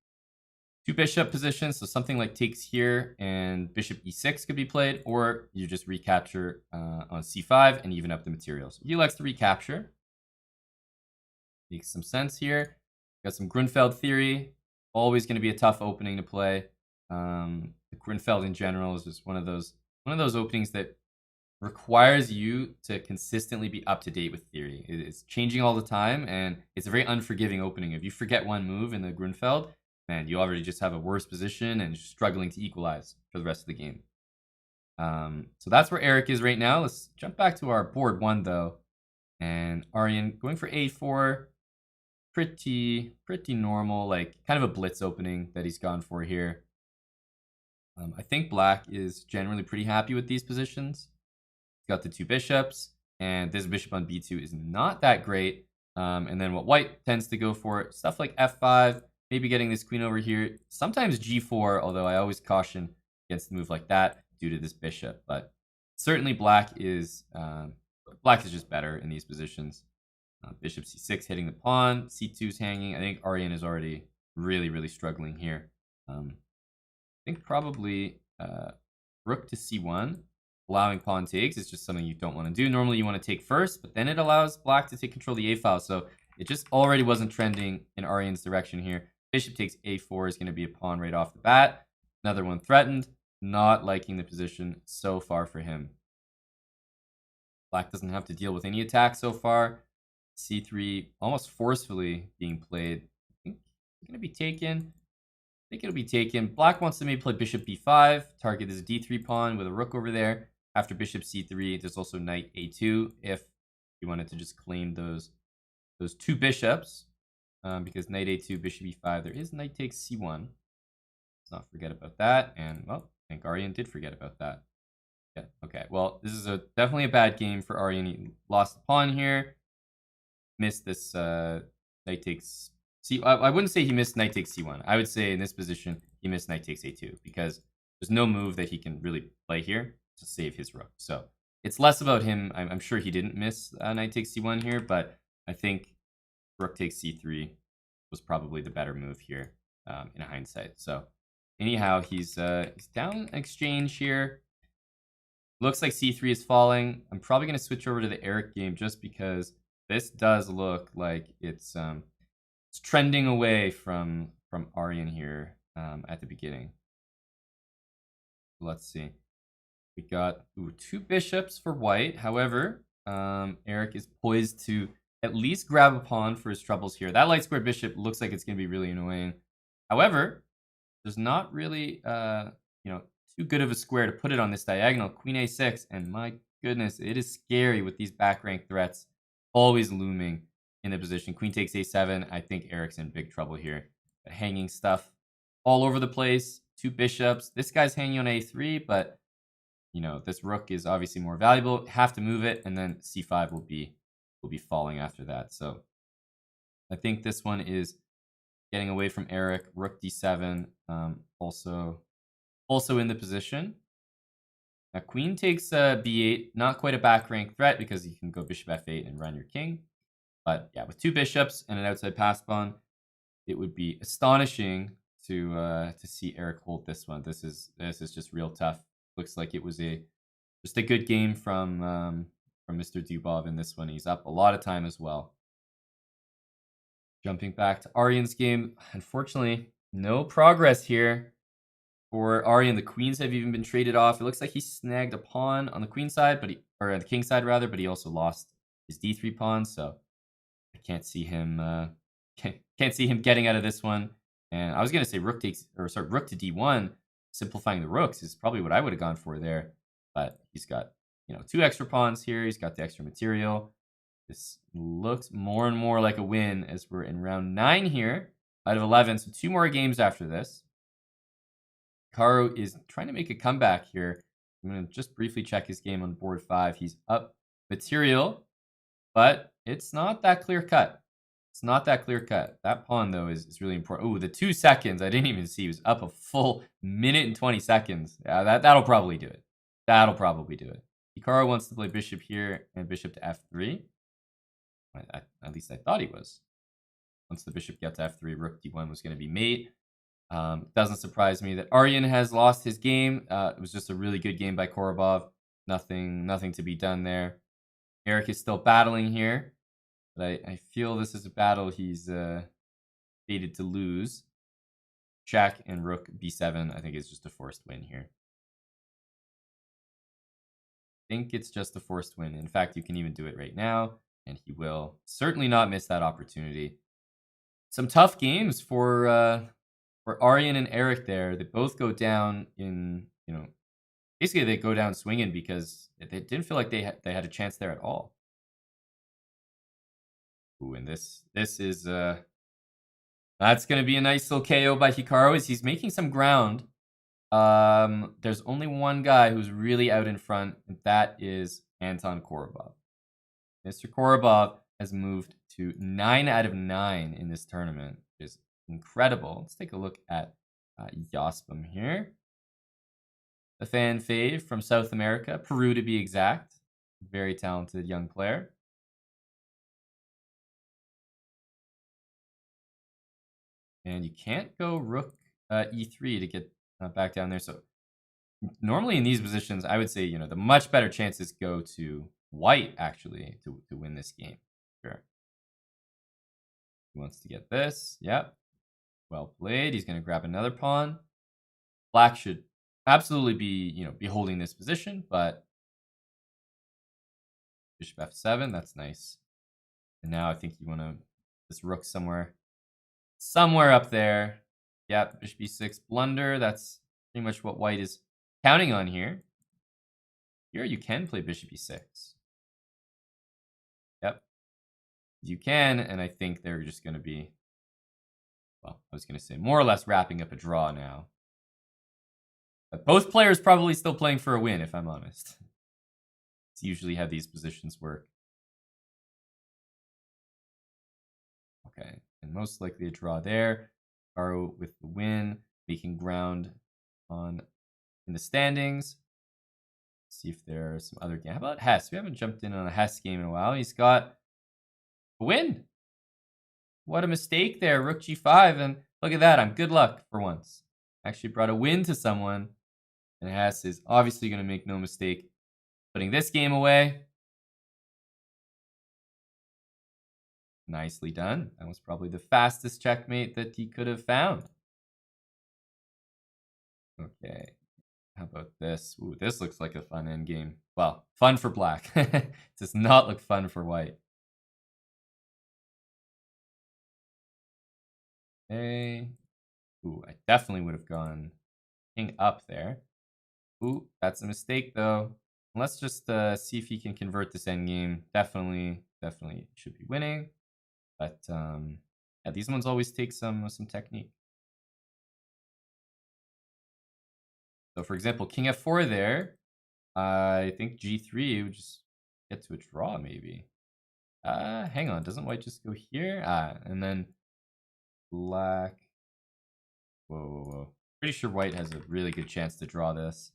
2 bishop positions, so something like takes here and bishop e6 could be played, or you just recapture on c5 and even up the materials. He likes to recapture. Makes some sense here. Got some Grunfeld theory. Always going to be a tough opening to play. Grunfeld in general is just one of those openings that requires you to consistently be up to date with theory. It's changing all the time, and it's a very unforgiving opening. If you forget one move in the Grunfeld, man, you already just have a worse position and struggling to equalize for the rest of the game. So that's where Eric is right now. Let's jump back to our board 1 though, and Aryan going for a4. Pretty normal, like kind of a blitz opening that he's gone for here. I think Black is generally pretty happy with these positions. He's got the 2 bishops, and this bishop on b2 is not that great. And then what White tends to go for, stuff like f5, maybe getting this queen over here. Sometimes g4, although I always caution against a move like that due to this bishop. But certainly Black is just better in these positions. Bishop c6 hitting the pawn, c2 is hanging. I think Aryan is already really struggling here. I think probably rook to c1, allowing pawn takes is just something you don't want to do. Normally you want to take first, but then it allows Black to take control of the a file. So it just already wasn't trending in Aryan's direction here. Bishop takes a4 is going to be a pawn right off the bat. Another one threatened. Not liking the position so far for him. Black doesn't have to deal with any attack so far. c3 almost forcefully being played. I think it's going to be taken. I think it'll be taken. Black wants to maybe play bishop b5. Target is a d3 pawn with a rook over there. After bishop c3, there's also knight a2 if you wanted to just claim those 2 bishops. Because knight a2, bishop e5, there is knight takes c1. Let's not forget about that. And, well, I think Aryan did forget about that. Yeah, okay. Well, this is definitely a bad game for Aryan. He lost the pawn here. Missed this knight takes c. I wouldn't say he missed knight takes c1. I would say in this position he missed knight takes a2 because there's no move that he can really play here to save his rook. So it's less about him. I'm sure he didn't miss knight takes c1 here, but I think rook takes c3 was probably the better move here in hindsight. So anyhow, he's down an exchange here. Looks like c3 is falling. I'm probably going to switch over to the Eric game just because this does look like it's trending away from Aryan here at the beginning. Let's see. We got 2 bishops for White. However, Eric is poised to at least grab a pawn for his troubles here. That light square bishop looks like it's going to be really annoying. However, there's not really too good of a square to put it on this diagonal. Queen a6, and my goodness, it is scary with these back rank threats always looming in the position. Queen takes a7. I think Eric's in big trouble here. Hanging stuff all over the place. 2 bishops. This guy's hanging on a3, but this rook is obviously more valuable. Have to move it, and then c5 will be falling after that. So I think this one is getting away from Eric. Rook d7, also in the position. Now queen takes b8, not quite a back rank threat because you can go bishop f8 and run your king. But yeah, with 2 bishops and an outside pass pawn, it would be astonishing to see Eric hold this one. This is just real tough. Looks like it was just a good game from Mr. Dubov in this one. He's up a lot of time as well. Jumping back to Aryan's game, unfortunately, no progress here for Aryan. The queens have even been traded off. It looks like he snagged a pawn on the queen side, or on the king side rather, but he also lost his d3 pawn. So I can't see him can't see him getting out of this one. And I was gonna say rook to d1, simplifying the rooks is probably what I would have gone for there. But he's got 2 extra pawns here. He's got the extra material. This looks more and more like a win as we're in round 9 here out of 11. So 2 more games after this. Hikaru is trying to make a comeback here. I'm going to just briefly check his game on board 5. He's up material, but it's not that clear cut. It's not that clear cut. That pawn, though, is really important. Oh, the 2 seconds, I didn't even see. He was up a full minute and 20 seconds. Yeah, that'll probably do it. That'll probably do it. Hikaru wants to play bishop here and bishop to f3. At least I thought he was. Once the bishop gets to f3, rook d1 was going to be mate. Doesn't surprise me that Aryan has lost his game. It was just a really good game by Korobov. Nothing to be done there. Eric is still battling here, but I feel this is a battle he's fated to lose. Check and rook b7, I think is just a forced win here. I think it's just a forced win. In fact, you can even do it right now, and he will certainly not miss that opportunity. Some tough games for Aryan and Eric there. They both go down in, basically they go down swinging because they didn't feel like they had a chance there at all. Ooh, and this is that's going to be a nice little KO by Hikaru as he's making some ground. There's only one guy who's really out in front, and that is Anton Korobov. Mr. Korobov has moved to 9 out of 9 in this tournament, which is incredible. Let's take a look at Yospam here. A fan fave from South America, Peru to be exact. Very talented young player. And you can't go rook e3 to get back down there. So normally in these positions, I would say, the much better chances go to white, actually, to win this game. Sure. He wants to get this. Yep. Well played. He's going to grab another pawn. Black should absolutely be holding this position, but bishop f7, that's nice. And now I think you want to this rook somewhere up there. Yep, bishop b6 blunder. That's pretty much what white is counting on here. Here you can play bishop e6. Yep, you can, and I think they're just going to be, well, I was going to say more or less wrapping up a draw now. But both players probably still playing for a win, if I'm honest. It's usually how these positions work. Okay, and most likely a draw there. Hikaru with the win, making ground in the standings. Let's see if there are some other games. How about Hess? We haven't jumped in on a Hess game in a while. He's got a win. What a mistake there. Rook g5, and look at that. I'm good luck for once. Actually brought a win to someone. And Hess is obviously going to make no mistake putting this game away. Nicely done. That was probably the fastest checkmate that he could have found. Okay. How about this? Ooh, this looks like a fun endgame. Well, fun for black. Does not look fun for white. Okay. Ooh, I definitely would have gone king up there. Ooh, that's a mistake though. Let's just see if he can convert this endgame. Definitely should be winning. But yeah, these ones always take some technique. So for example, king f4 there. I think g3 would just get to a draw maybe. Hang on, doesn't white just go here? And then black. Whoa. Pretty sure white has a really good chance to draw this.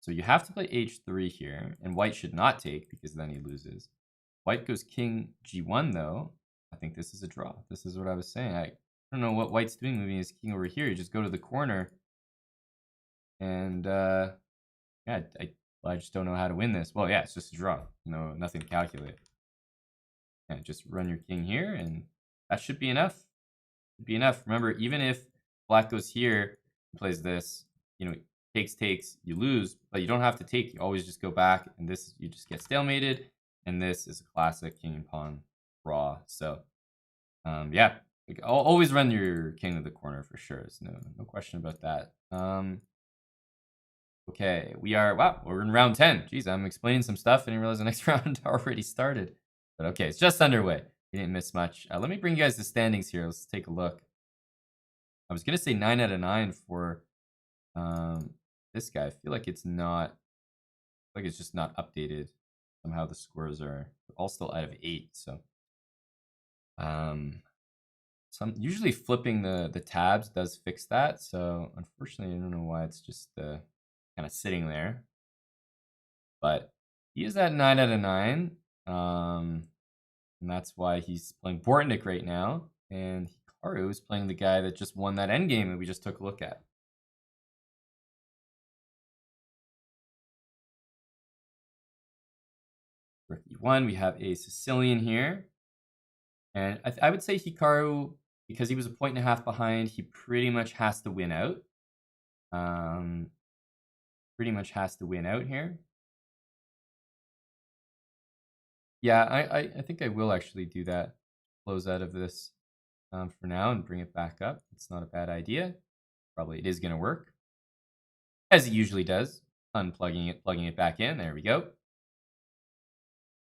So So you have to play h3 here, and white should not take because then he loses. White goes king g1 though. I think this is a draw. This is what I was saying. I don't know what white's doing moving his king over here. You just go to the corner. And yeah, I just don't know how to win this. Well, yeah, it's just a draw. No, nothing to calculate. Yeah, just run your king here, and that should be enough. Should be enough. Remember, even if black goes here and plays this, you know, takes, you lose, but you don't have to take. You always just go back, and this you just get stalemated. And this is a classic king and pawn draw. So, yeah, like, always run your king to the corner for sure. There's no question about that. Okay, we're in round 10. Jeez, I'm explaining some stuff and I realize the next round already started. But okay, it's just underway. We didn't miss much. Let me bring you guys the standings here. Let's take a look. I was going to say 9 out of 9 for this guy. I feel like it's not, like it's just not updated. Somehow the scores are all still out of 8. So I'm usually flipping the tabs does fix that. So unfortunately, I don't know why it's just kind of sitting there. But he is at 9 out of 9. And that's why he's playing Bortnik right now. And Hikaru is playing the guy that just won that endgame that we just took a look at. Rook e1, we have a Sicilian here. And I would say Hikaru, because he was a 1.5 behind, he pretty much has to win out. Pretty much has to win out here. Yeah, I think I will actually do that. Close out of this for now and bring it back up. It's not a bad idea. Probably it is going to work. As it usually does. Unplugging it, plugging it back in. There we go.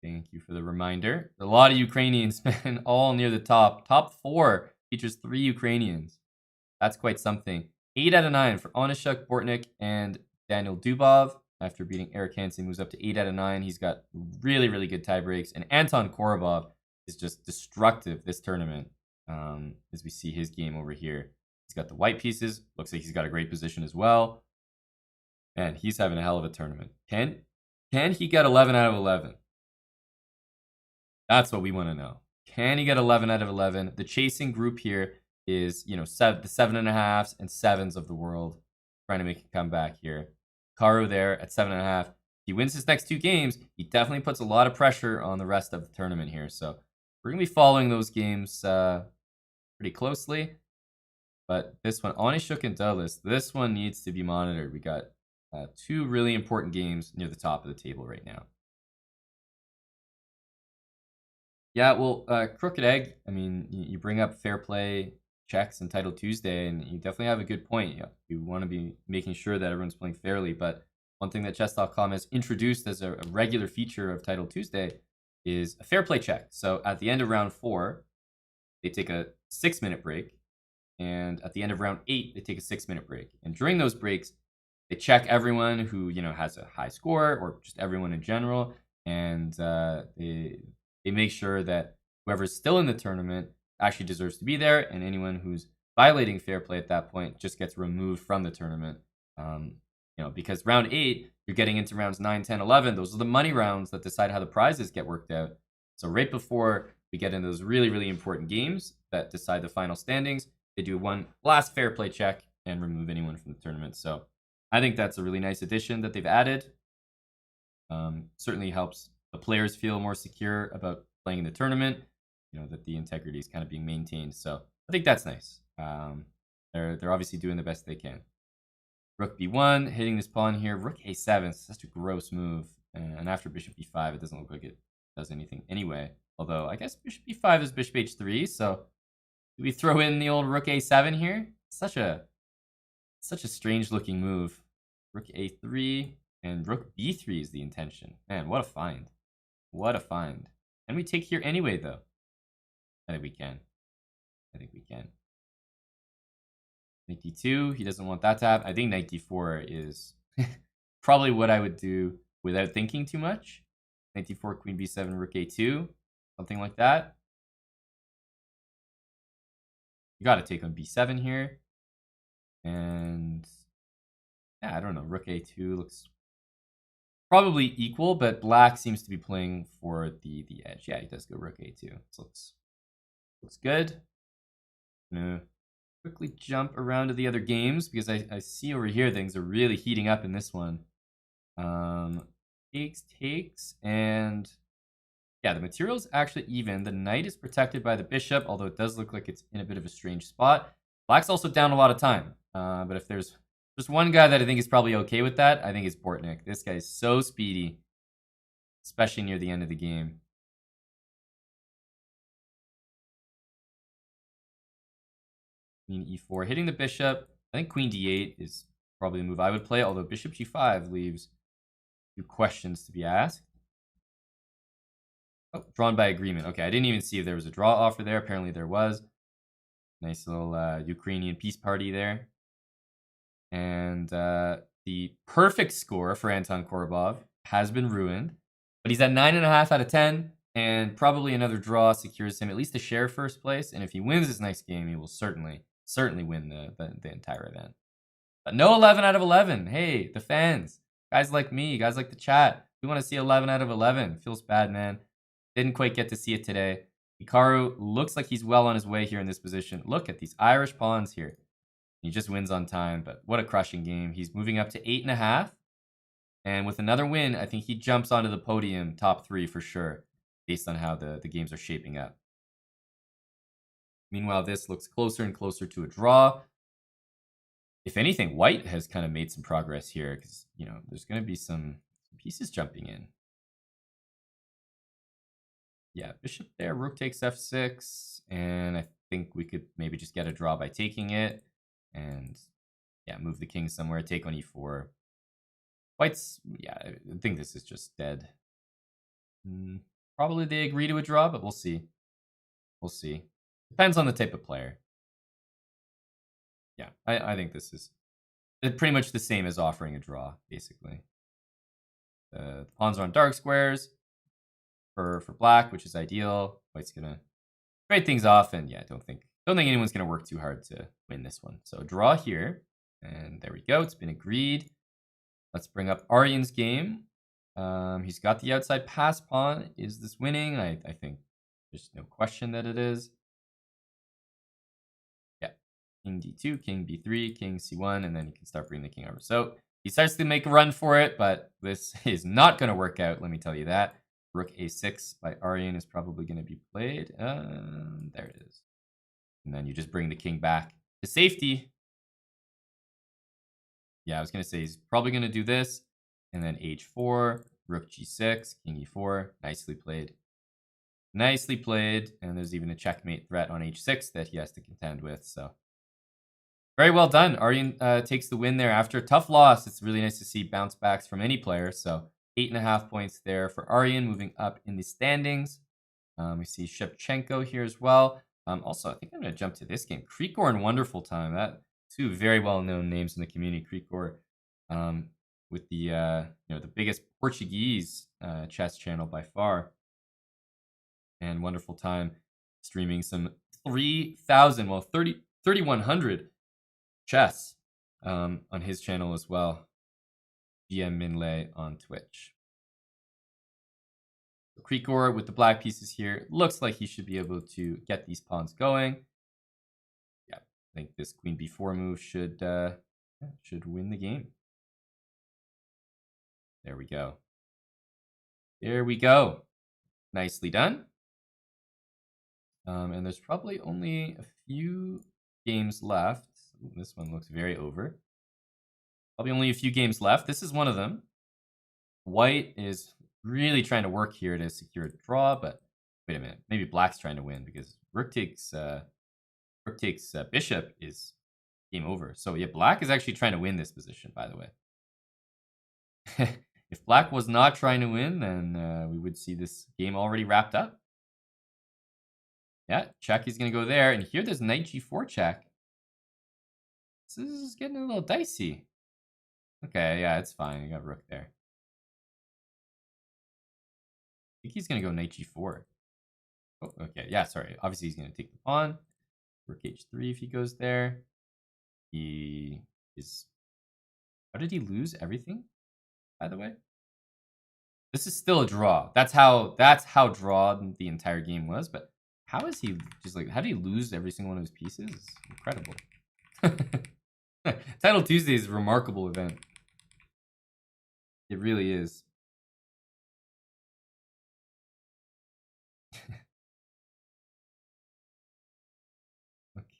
Thank you for the reminder. A lot of Ukrainians, man, all near the top. Top 4 features 3 Ukrainians. That's quite something. 8 out of 9 for Onishuk, Bortnik, and Daniel Dubov. After beating Eric Hansen, moves up to 8 out of 9. He's got really, really good tie breaks. And Anton Korobov is just destructive this tournament. As we see his game over here. He's got the white pieces. Looks like he's got a great position as well. And he's having a hell of a tournament. Can he get 11 out of 11? That's what we want to know. Can he get 11 out of 11? The chasing group here is, you know, the 7.5s and 7s of the world trying to make a comeback here. Karu there at 7.5. He wins his next 2 games. He definitely puts a lot of pressure on the rest of the tournament here. So we're going to be following those games pretty closely. But this one, Onishuk and Douglas, this one needs to be monitored. We got 2 really important games near the top of the table right now. Yeah, well, Crooked Egg, I mean, you bring up fair play checks and Title Tuesday, and you definitely have a good point. You want to be making sure that everyone's playing fairly, but one thing that Chess.com has introduced as a regular feature of Title Tuesday is a fair play check. So at the end of round 4, they take a 6-minute break, and at the end of round 8, they take a 6-minute break. And during those breaks, they check everyone who, you know, has a high score or just everyone in general, and they make sure that whoever's still in the tournament actually deserves to be there, and anyone who's violating fair play at that point just gets removed from the tournament. You know, because round 8, you're getting into rounds 9, 10, 11. Those are the money rounds that decide how the prizes get worked out. So right before we get into those really, really important games that decide the final standings, they do one last fair play check and remove anyone from the tournament. So I think that's a really nice addition that they've added. Certainly helps the players feel more secure about playing in the tournament, you know, that the integrity is kind of being maintained. So I think that's nice. They're obviously doing the best they can. Rook b1, hitting this pawn here. Rook a7, such a gross move. And after bishop b5, it doesn't look like it does anything anyway. Although I guess bishop b5 is bishop h3, so do we throw in the old rook a7 here? Such a strange looking move. Rook a3 and rook b3 is the intention. Man, what a find. What a find. Can we take here anyway, though? I think we can. I think we can. Knight d2, he doesn't want that to happen. I think knight d4 is probably what I would do without thinking too much. Knight d4, queen b7, rook a2, something like that. You got to take on b7 here. And yeah, I don't know. Rook a2 looks probably equal, but black seems to be playing for the edge. Yeah, he does go rook a2. This looks good. I'm gonna quickly jump around to the other games because I see over here things are really heating up in this one. Takes, and yeah, the material's actually even. The knight is protected by the bishop, although it does look like it's in a bit of a strange spot. Black's also down a lot of time, but if there's just one guy that I think is probably okay with that, I think it's Bortnik. This guy is so speedy, especially near the end of the game. Queen e4, hitting the bishop. I think queen d8 is probably the move I would play, although bishop g5 leaves a few questions to be asked. Oh, drawn by agreement. Okay, I didn't even see if there was a draw offer there. Apparently there was. Nice little Ukrainian peace party there. And the perfect score for Anton Korobov has been ruined. But he's at 9.5 out of 10. And probably another draw secures him at least a share first place. And if he wins his next game, he will certainly win the entire event. But no 11 out of 11. Hey, the fans. Guys like me, guys like the chat. We want to see 11 out of 11. Feels bad, man. Didn't quite get to see it today. Hikaru looks like he's well on his way here in this position. Look at these Irish pawns here. He just wins on time, but what a crushing game. He's moving up to 8.5. And with another win, I think he jumps onto the podium top 3 for sure, based on how the games are shaping up. Meanwhile, this looks closer and closer to a draw. If anything, white has kind of made some progress here because, you know, there's going to be some pieces jumping in. Yeah, bishop there, rook takes f6, and I think we could maybe just get a draw by taking it, and yeah, move the king somewhere, take on e4. White's, yeah, I think this is just dead. Probably they agree to a draw, but we'll see. We'll see. Depends on the type of player. Yeah, I think this is pretty much the same as offering a draw, basically. The pawns are on dark squares for black, which is ideal. White's gonna trade things off, and yeah, don't think anyone's gonna work too hard to win this one. So draw here, and there we go. It's been agreed. Let's bring up Aryan's game. He's got the outside pass pawn. Is this winning? I think there's no question that it is. Yeah, king d2, king b3, king c1, and then you can start bringing the king over. So he starts to make a run for it, but this is not going to work out, let me tell you that. Rook a6 by Aryan is probably going to be played. There it is. And then you just bring the king back to safety. Yeah, I was going to say he's probably going to do this. And then h4, rook g6, king e4. Nicely played. Nicely played. And there's even a checkmate threat on h6 that he has to contend with. So very well done. Aryan takes the win there after a tough loss. It's really nice to see bounce backs from any player. So 8.5 points there for Aryan, moving up in the standings. We see Shevchenko here as well. Also, I think I'm going to jump to this game. Krikor and Wonderful Time. That two very well-known names in the community. Krikor, with the the biggest Portuguese chess channel by far, and Wonderful Time streaming some 3,100 chess on his channel as well. GM Minlay on Twitch. Krikor with the black pieces here. Looks like he should be able to get these pawns going. Yeah, I think this queen b4 move should win the game. There we go. There we go. Nicely done. And there's probably only a few games left. This one looks very over. Probably only a few games left. This is one of them. White is really trying to work here to secure a draw, but wait a minute. Maybe black's trying to win because rook takes bishop is game over. So yeah, black is actually trying to win this position, by the way. If black was not trying to win, then we would see this game already wrapped up. Yeah, check is going to go there. And here there's knight g4 check. This is getting a little dicey. Okay, yeah, it's fine. I got rook there. I think he's going to go knight g4. Oh, okay. Yeah, sorry. Obviously, he's going to take the pawn. Rook h3 if he goes there. He is... How did he lose everything, by the way? This is still a draw. That's how draw the entire game was. But how is he just like? How did he lose every single one of his pieces? It's incredible. Title Tuesday is a remarkable event. It really is.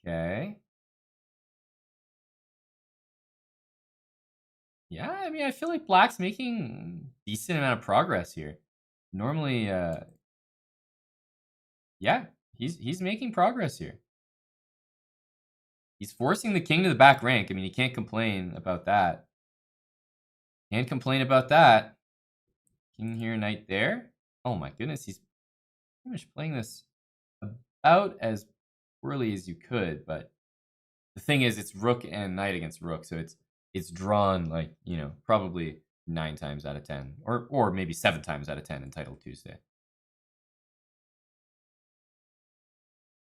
Okay. Yeah, I mean, I feel like Black's making decent amount of progress here. Normally, yeah, he's making progress here. He's forcing the king to the back rank. I mean, he can't complain about that. Can't complain about that. King here, knight there. Oh my goodness, he's pretty much playing this about as poorly as you could. But the thing is, it's rook and knight against rook, so it's drawn like, you know, probably 9 times out of 10, or maybe 7 times out of 10 in Title Tuesday.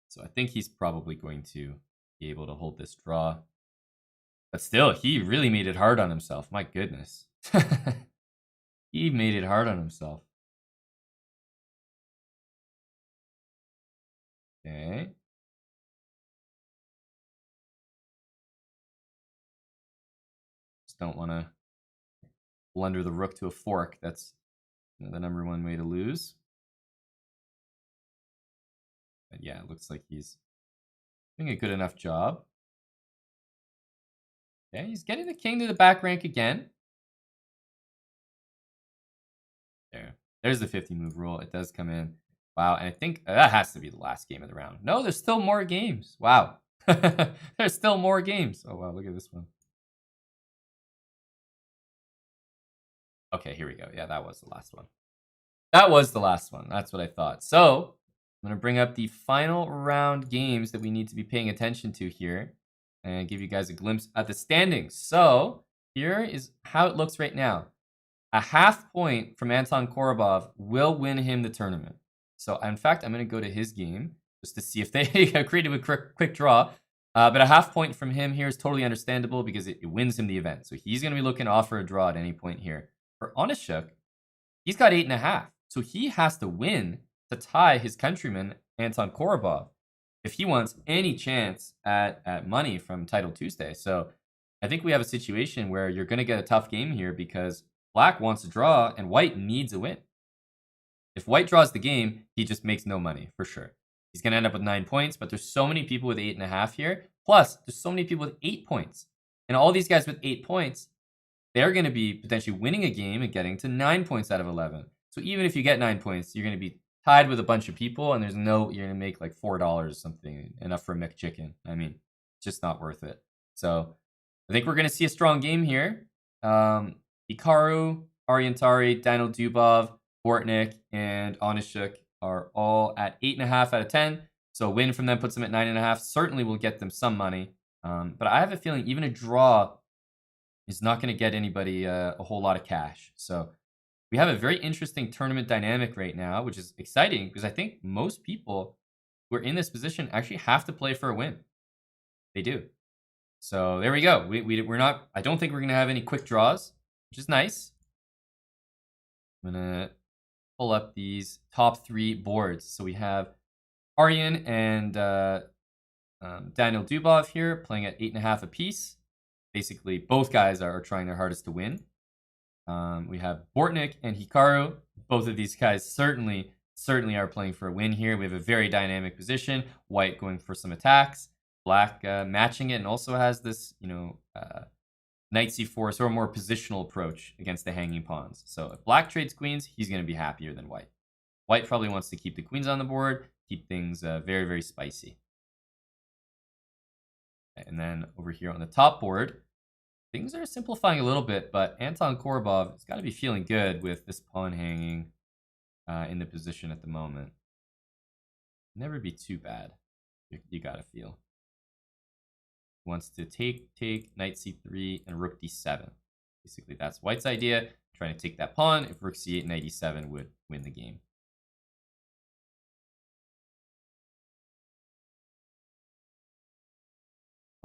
So I think he's probably going to be able to hold this draw. But still, he really made it hard on himself. My goodness. He made it hard on himself. Okay. Just don't want to blunder the rook to a fork. That's, you know, the #1 way to lose. But yeah, it looks like he's doing a good enough job. Okay, he's getting the king to the back rank again. There's the 50 move rule. It does come in. Wow, and I think that has to be the last game of the round. No, there's still more games. Wow. There's still more games. Oh, wow, look at this one. Okay, here we go. Yeah, that was the last one. That was the last one. That's what I thought. So, I'm going to bring up the final round games that we need to be paying attention to here and give you guys a glimpse at the standings. So, here is how it looks right now. A half point from Anton Korobov will win him the tournament. So, in fact, I'm going to go to his game just to see if they created a quick draw. But a half point from him here is totally understandable because it wins him the event. So, he's going to be looking to offer a draw at any point here. For Onishuk, he's got 8.5. So, he has to win to tie his countryman, Anton Korobov, if he wants any chance at money from Title Tuesday. So, I think we have a situation where you're going to get a tough game here because Black wants to draw and White needs a win. If White draws the game, he just makes no money for sure. He's going to end up with 9 points, but there's so many people with 8.5 here. Plus, there's so many people with 8 points. And all these guys with 8 points, they're going to be potentially winning a game and getting to 9 points out of 11. So even if you get 9 points, you're going to be tied with a bunch of people, and you're going to make like $4 or something, enough for a McChicken. I mean, it's just not worth it. So I think we're going to see a strong game here. Hikaru, Aryantari, Daniel Dubov, Bortnik, and Onishuk are all at 8.5 out of 10. So a win from them puts them at 9.5. Certainly will get them some money. But I have a feeling even a draw is not going to get anybody a whole lot of cash. So we have a very interesting tournament dynamic right now, which is exciting because I think most people who are in this position actually have to play for a win. They do. So there we go. We're not. I don't think we're going to have any quick draws, which is nice. I'm going to pull up these top 3 boards. So we have Aryan and Daniel Dubov here playing at 8.5 apiece. Basically, both guys are trying their hardest to win. We have Bortnik and Hikaru. Both of these guys certainly are playing for a win here. We have a very dynamic position. White going for some attacks. Black matching it and also has this, knight c4, sort of more positional approach against the hanging pawns. So if Black trades queens, he's going to be happier than White. White probably wants to keep the queens on the board, keep things very, very spicy. And then over here on the top board, things are simplifying a little bit, but Anton Korobov has got to be feeling good with this pawn hanging in the position at the moment. Never be too bad, you got to feel. Wants to take, knight c3, and rook d7. Basically, that's White's idea, trying to take that pawn. If rook c8, knight e7 would win the game.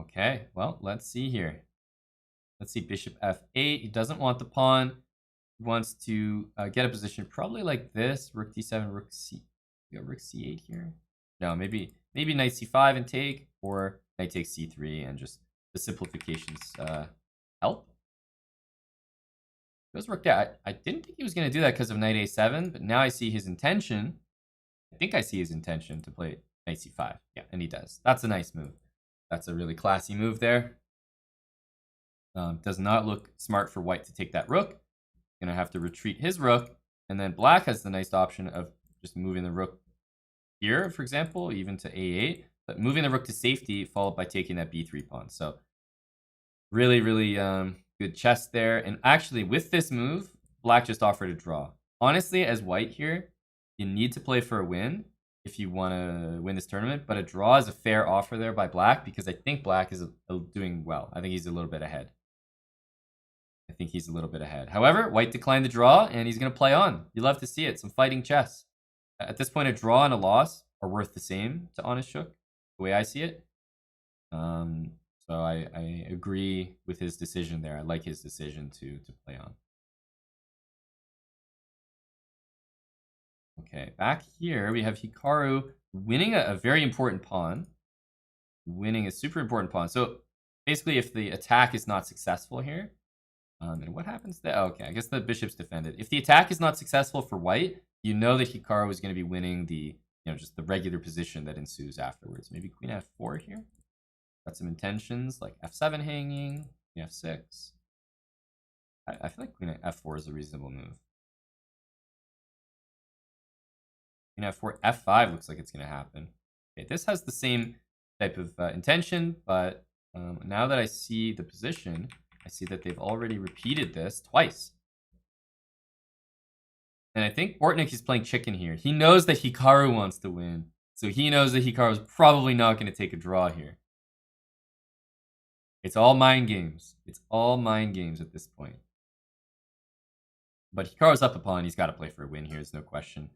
Okay, well, let's see here. Let's see, bishop f8. He doesn't want the pawn. wants to get a position probably like this. Rook d7, rook c. We got rook c8 here. No, maybe knight c5 and take, or knight takes c3 and just the simplifications help. Goes rook there. I didn't think he was going to do that because of knight a7, but now I see his intention. I think I see his intention to play knight c5. Yeah, and he does. That's a nice move. That's a really classy move there. Does not look smart for white to take that rook. Going to have to retreat his rook. And then black has the nice option of just moving the rook here, for example, even to a8. But moving the rook to safety, followed by taking that b3 pawn. So really, really good chess there. And actually, with this move, black just offered a draw. Honestly, as white here, you need to play for a win if you want to win this tournament. But a draw is a fair offer there by black because I think black is doing well. I think he's a little bit ahead. However, white declined the draw, and he's going to play on. You love to see it. Some fighting chess. At this point, a draw and a loss are worth the same to Honest Shook, the way I see it. So I agree with his decision there. I like his decision to play on. Okay, back here we have Hikaru winning a very important pawn. Winning a super important pawn. So basically, if the attack is not successful here, and what happens there? Okay, I guess the bishop's defended. If the attack is not successful for white, you know that Hikaru is going to be winning the, just the regular position that ensues afterwards. Maybe queen f4 here. Got some intentions like f7 hanging, queen f6. I feel like queen f4 is a reasonable move. Queen f4, f5 looks like it's going to happen. Okay, this has the same type of intention, but now that I see the position, I see that they've already repeated this twice. And I think Bortnik is playing chicken here. He knows that Hikaru wants to win. So he knows that Hikaru is probably not going to take a draw here. It's all mind games. It's all mind games at this point. But Hikaru's up a pawn. He's got to play for a win here. There's no question.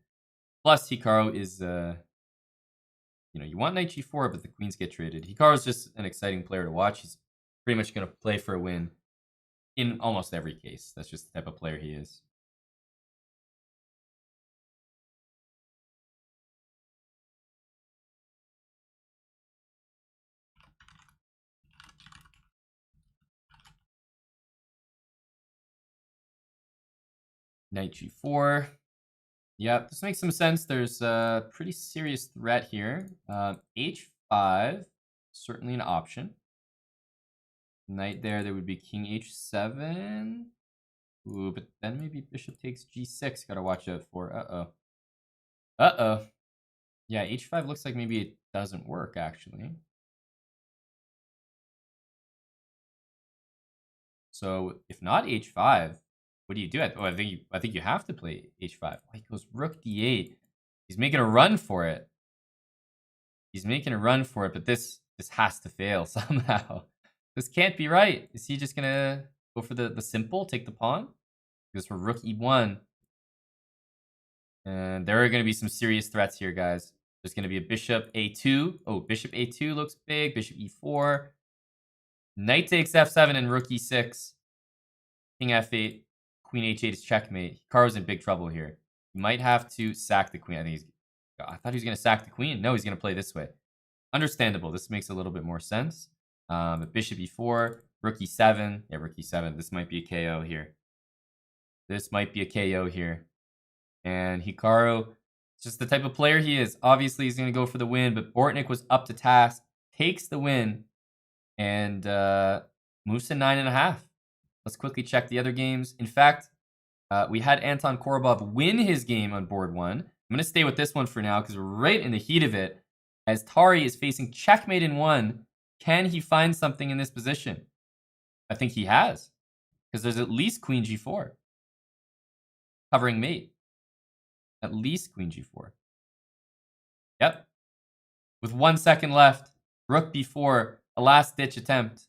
Plus, Hikaru is, you want knight g4, but the queens get traded. Hikaru's just an exciting player to watch. He's pretty much going to play for a win in almost every case. That's just the type of player he is. Knight g4. Yep, this makes some sense. There's a pretty serious threat here. H5, certainly an option. Knight there would be king h7. Ooh, but then maybe bishop takes g6. Gotta watch out for. Uh-oh. Yeah, h5 looks like maybe it doesn't work, actually. So if not h5, what do you do? I think you have to play h5. Oh, he goes rook d8. He's making a run for it. But this has to fail somehow. This can't be right. Is he just gonna go for the simple, take the pawn? He goes for rook e1. And there are gonna be some serious threats here, guys. There's gonna be a bishop a2. Oh, bishop a2 looks big. Bishop e4. Knight takes f7 and rook e6. King f8. Queen h8 is checkmate. Hikaru's in big trouble here. He might have to sack the queen. I thought he was going to sack the queen. No, he's going to play this way. Understandable. This makes a little bit more sense. But bishop e4, rook e7. Yeah, rook e7. This might be a KO here. And Hikaru, just the type of player he is. Obviously, he's going to go for the win, but Bortnik was up to task, takes the win, and moves to 9.5. Let's quickly check the other games. In fact, we had Anton Korobov win his game on board 1. I'm going to stay with this one for now because we're right in the heat of it. As Tari is facing checkmate in 1, can he find something in this position? I think he has, because there's at least queen g4 covering mate. At least queen g4. Yep. With 1 second left, rook b4, a last-ditch attempt.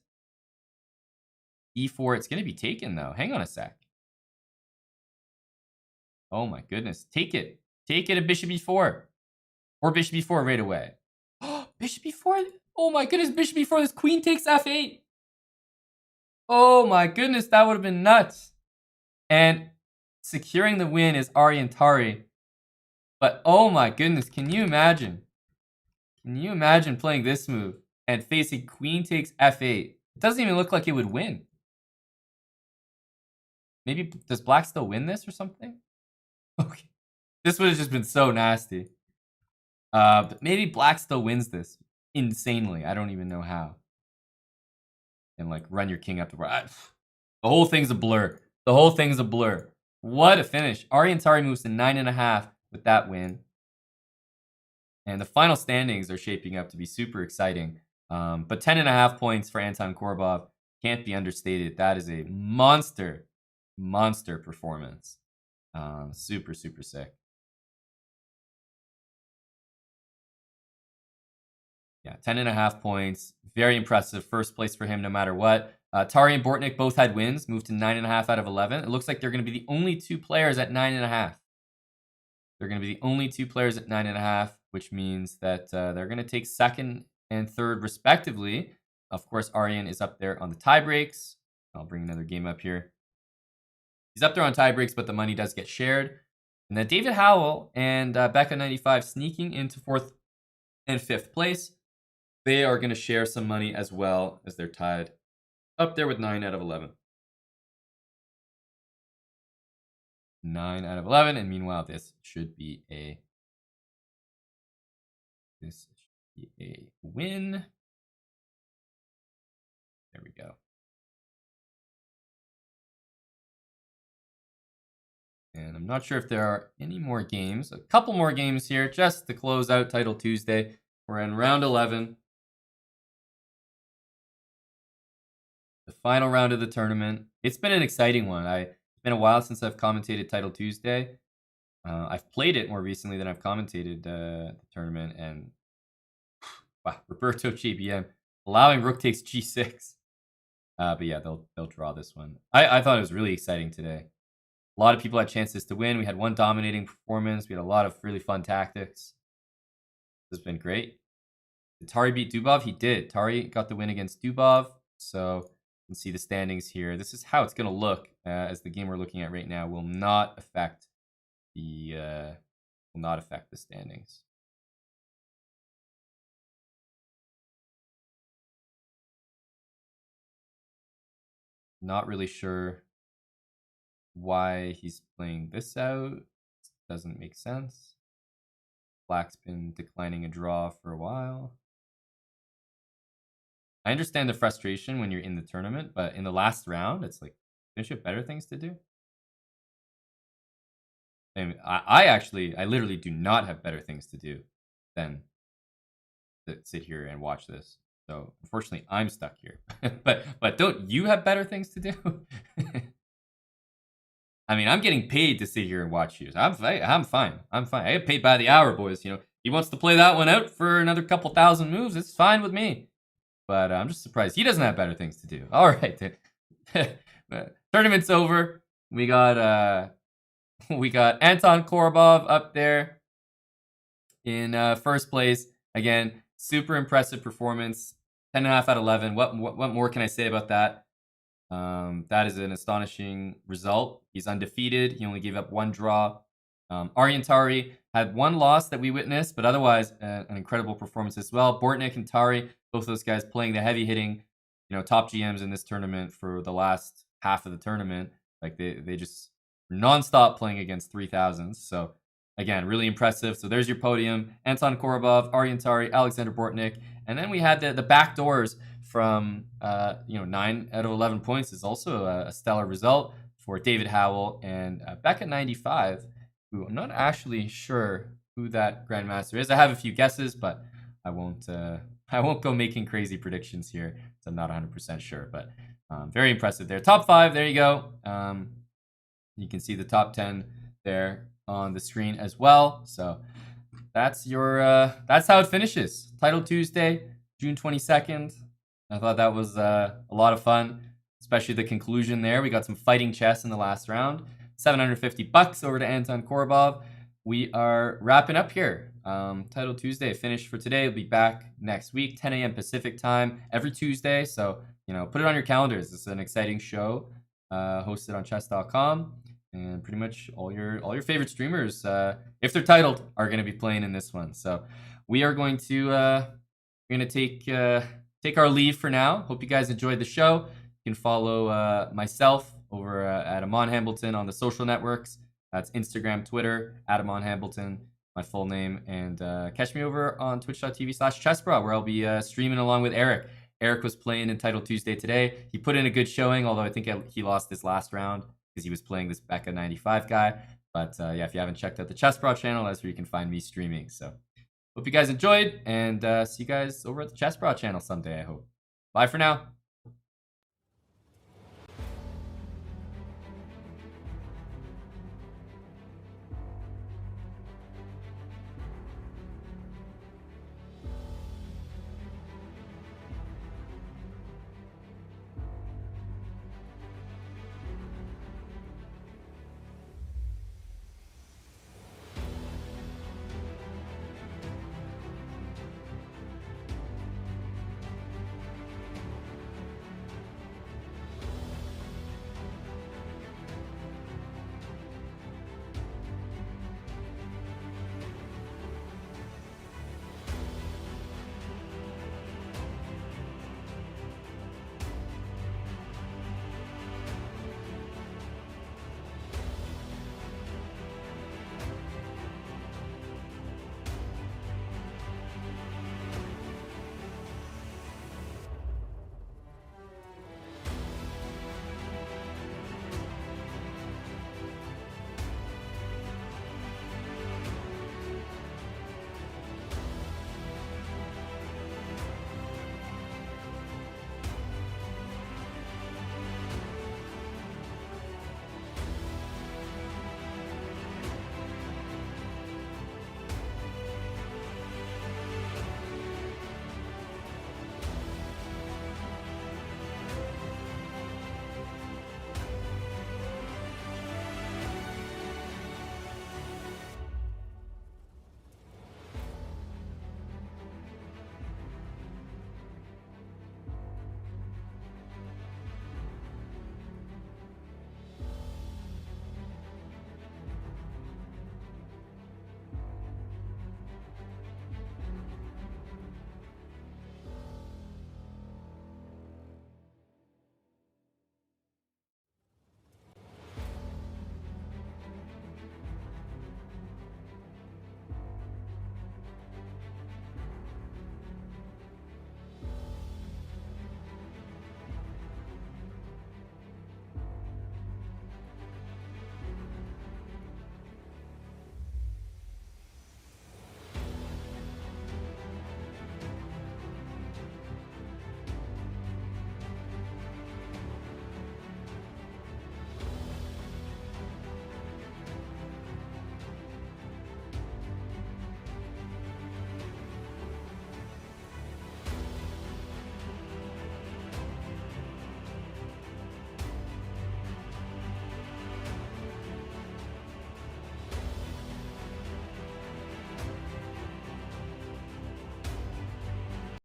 e4, it's going to be taken, though. Hang on a sec. Oh, my goodness. Take it. Take it at bishop e4. Or bishop e4 right away. Bishop e4? Oh, my goodness. Bishop e4. This queen takes f8. Oh, my goodness. That would have been nuts. And Securing the win is Aryan Tari. But oh my goodness, can you imagine? Can you imagine playing this move and facing queen takes f8? It doesn't even look like it would win. Maybe, does black still win this or something? Okay. This would have just been so nasty. But maybe black still wins this insanely. I don't even know how. And like run your king up the right. The whole thing's a blur. The whole thing's a blur. What a finish. Aryan Tari moves to 9.5 with that win. And the final standings are shaping up to be super exciting. But 10.5 points for Anton Korobov can't be understated. That is a monster performance. Super sick. Yeah, 10.5 points. Very impressive. First place for him no matter what. Tari and Bortnik both had wins, moved to 9.5 out of 11. It looks like they're going to be the only two players at 9.5. They're going to be the only two players at 9.5, which means that they're going to take second and third respectively. Of course, Aryan is up there on the tie breaks. I'll bring another game up here. He's up there on tie breaks, but the money does get shared. And then David Howell and Becca95 sneaking into 4th and 5th place. They are going to share some money as well, as they're tied up there with 9 out of 11. 9 out of 11, and meanwhile, this should be a win. There we go. And I'm not sure if there are any more games. A couple more games here just to close out Title Tuesday. We're in round 11. The final round of the tournament. It's been an exciting one. It's been a while since I've commentated Title Tuesday. I've played it more recently than I've commentated the tournament. And wow, Roberto JBM allowing rook takes g6. But yeah, they'll draw this one. I thought it was really exciting today. A lot of people had chances to win. We had one dominating performance. We had a lot of really fun tactics. This has been great. Did Tari beat Dubov? He did. Tari got the win against Dubov. So you can see the standings here. This is how it's going to look as the game we're looking at right now will not affect the standings. Not really sure why he's playing this out. Doesn't make sense. Black's been declining a draw for a while. I understand the frustration when you're in the tournament, but in the last round, it's like, don't you have better things to do? And I literally do not have better things to do than to sit here and watch this. So unfortunately, I'm stuck here. but don't you have better things to do? I mean, I'm getting paid to sit here and watch you. I'm fine. I get paid by the hour, boys. You know, he wants to play that one out for another couple thousand moves. It's fine with me. But I'm just surprised he doesn't have better things to do. All right, tournament's over. We got Anton Korobov up there in first place. Again, super impressive performance. 10.5 out of 11. What more can I say about that? That is an astonishing result. He's undefeated. He only gave up one draw. Aryan Tari had one loss that we witnessed, but otherwise an incredible performance as well. Bortnik and Tari, both those guys playing the heavy hitting, top GMs in this tournament for the last half of the tournament. Like they just nonstop playing against 3000s. So again, really impressive. So there's your podium: Anton Korobov, Aryan Tari, Alexander Bortnik, and then we had the back doors from 9 out of 11 points is also a stellar result for David Howell and Becca95, who I'm not actually sure who that grandmaster is. I have a few guesses, but I won't go making crazy predictions here, so I'm not 100% sure. But very impressive there. Top 5, there you go. You can see the top 10 there on the screen as well. So that's how it finishes. Title Tuesday, June 22nd. I thought that was a lot of fun, especially the conclusion there. We got some fighting chess in the last round. $750 over to Anton Korobov. We are wrapping up here. Title Tuesday finished for today. We'll be back next week, 10 a.m. Pacific time, every Tuesday. So, put it on your calendars. It's an exciting show hosted on Chess.com. and pretty much all your favorite streamers, if they're titled, are going to be playing in this one. So we are going to take our leave for now. Hope you guys enjoyed the show. You can follow myself over at Amon Hambleton on the social networks. That's Instagram, Twitter, at Amon Hambleton, my full name. And catch me over on twitch.tv/chessbra, where I'll be streaming along with Eric. Eric was playing in Title Tuesday today. He put in a good showing, although I think he lost his last round because he was playing this Becca 95 guy. But yeah, if you haven't checked out the Chessbra channel, that's where you can find me streaming. So hope you guys enjoyed, and see you guys over at the Chessbra channel someday, I hope. Bye for now.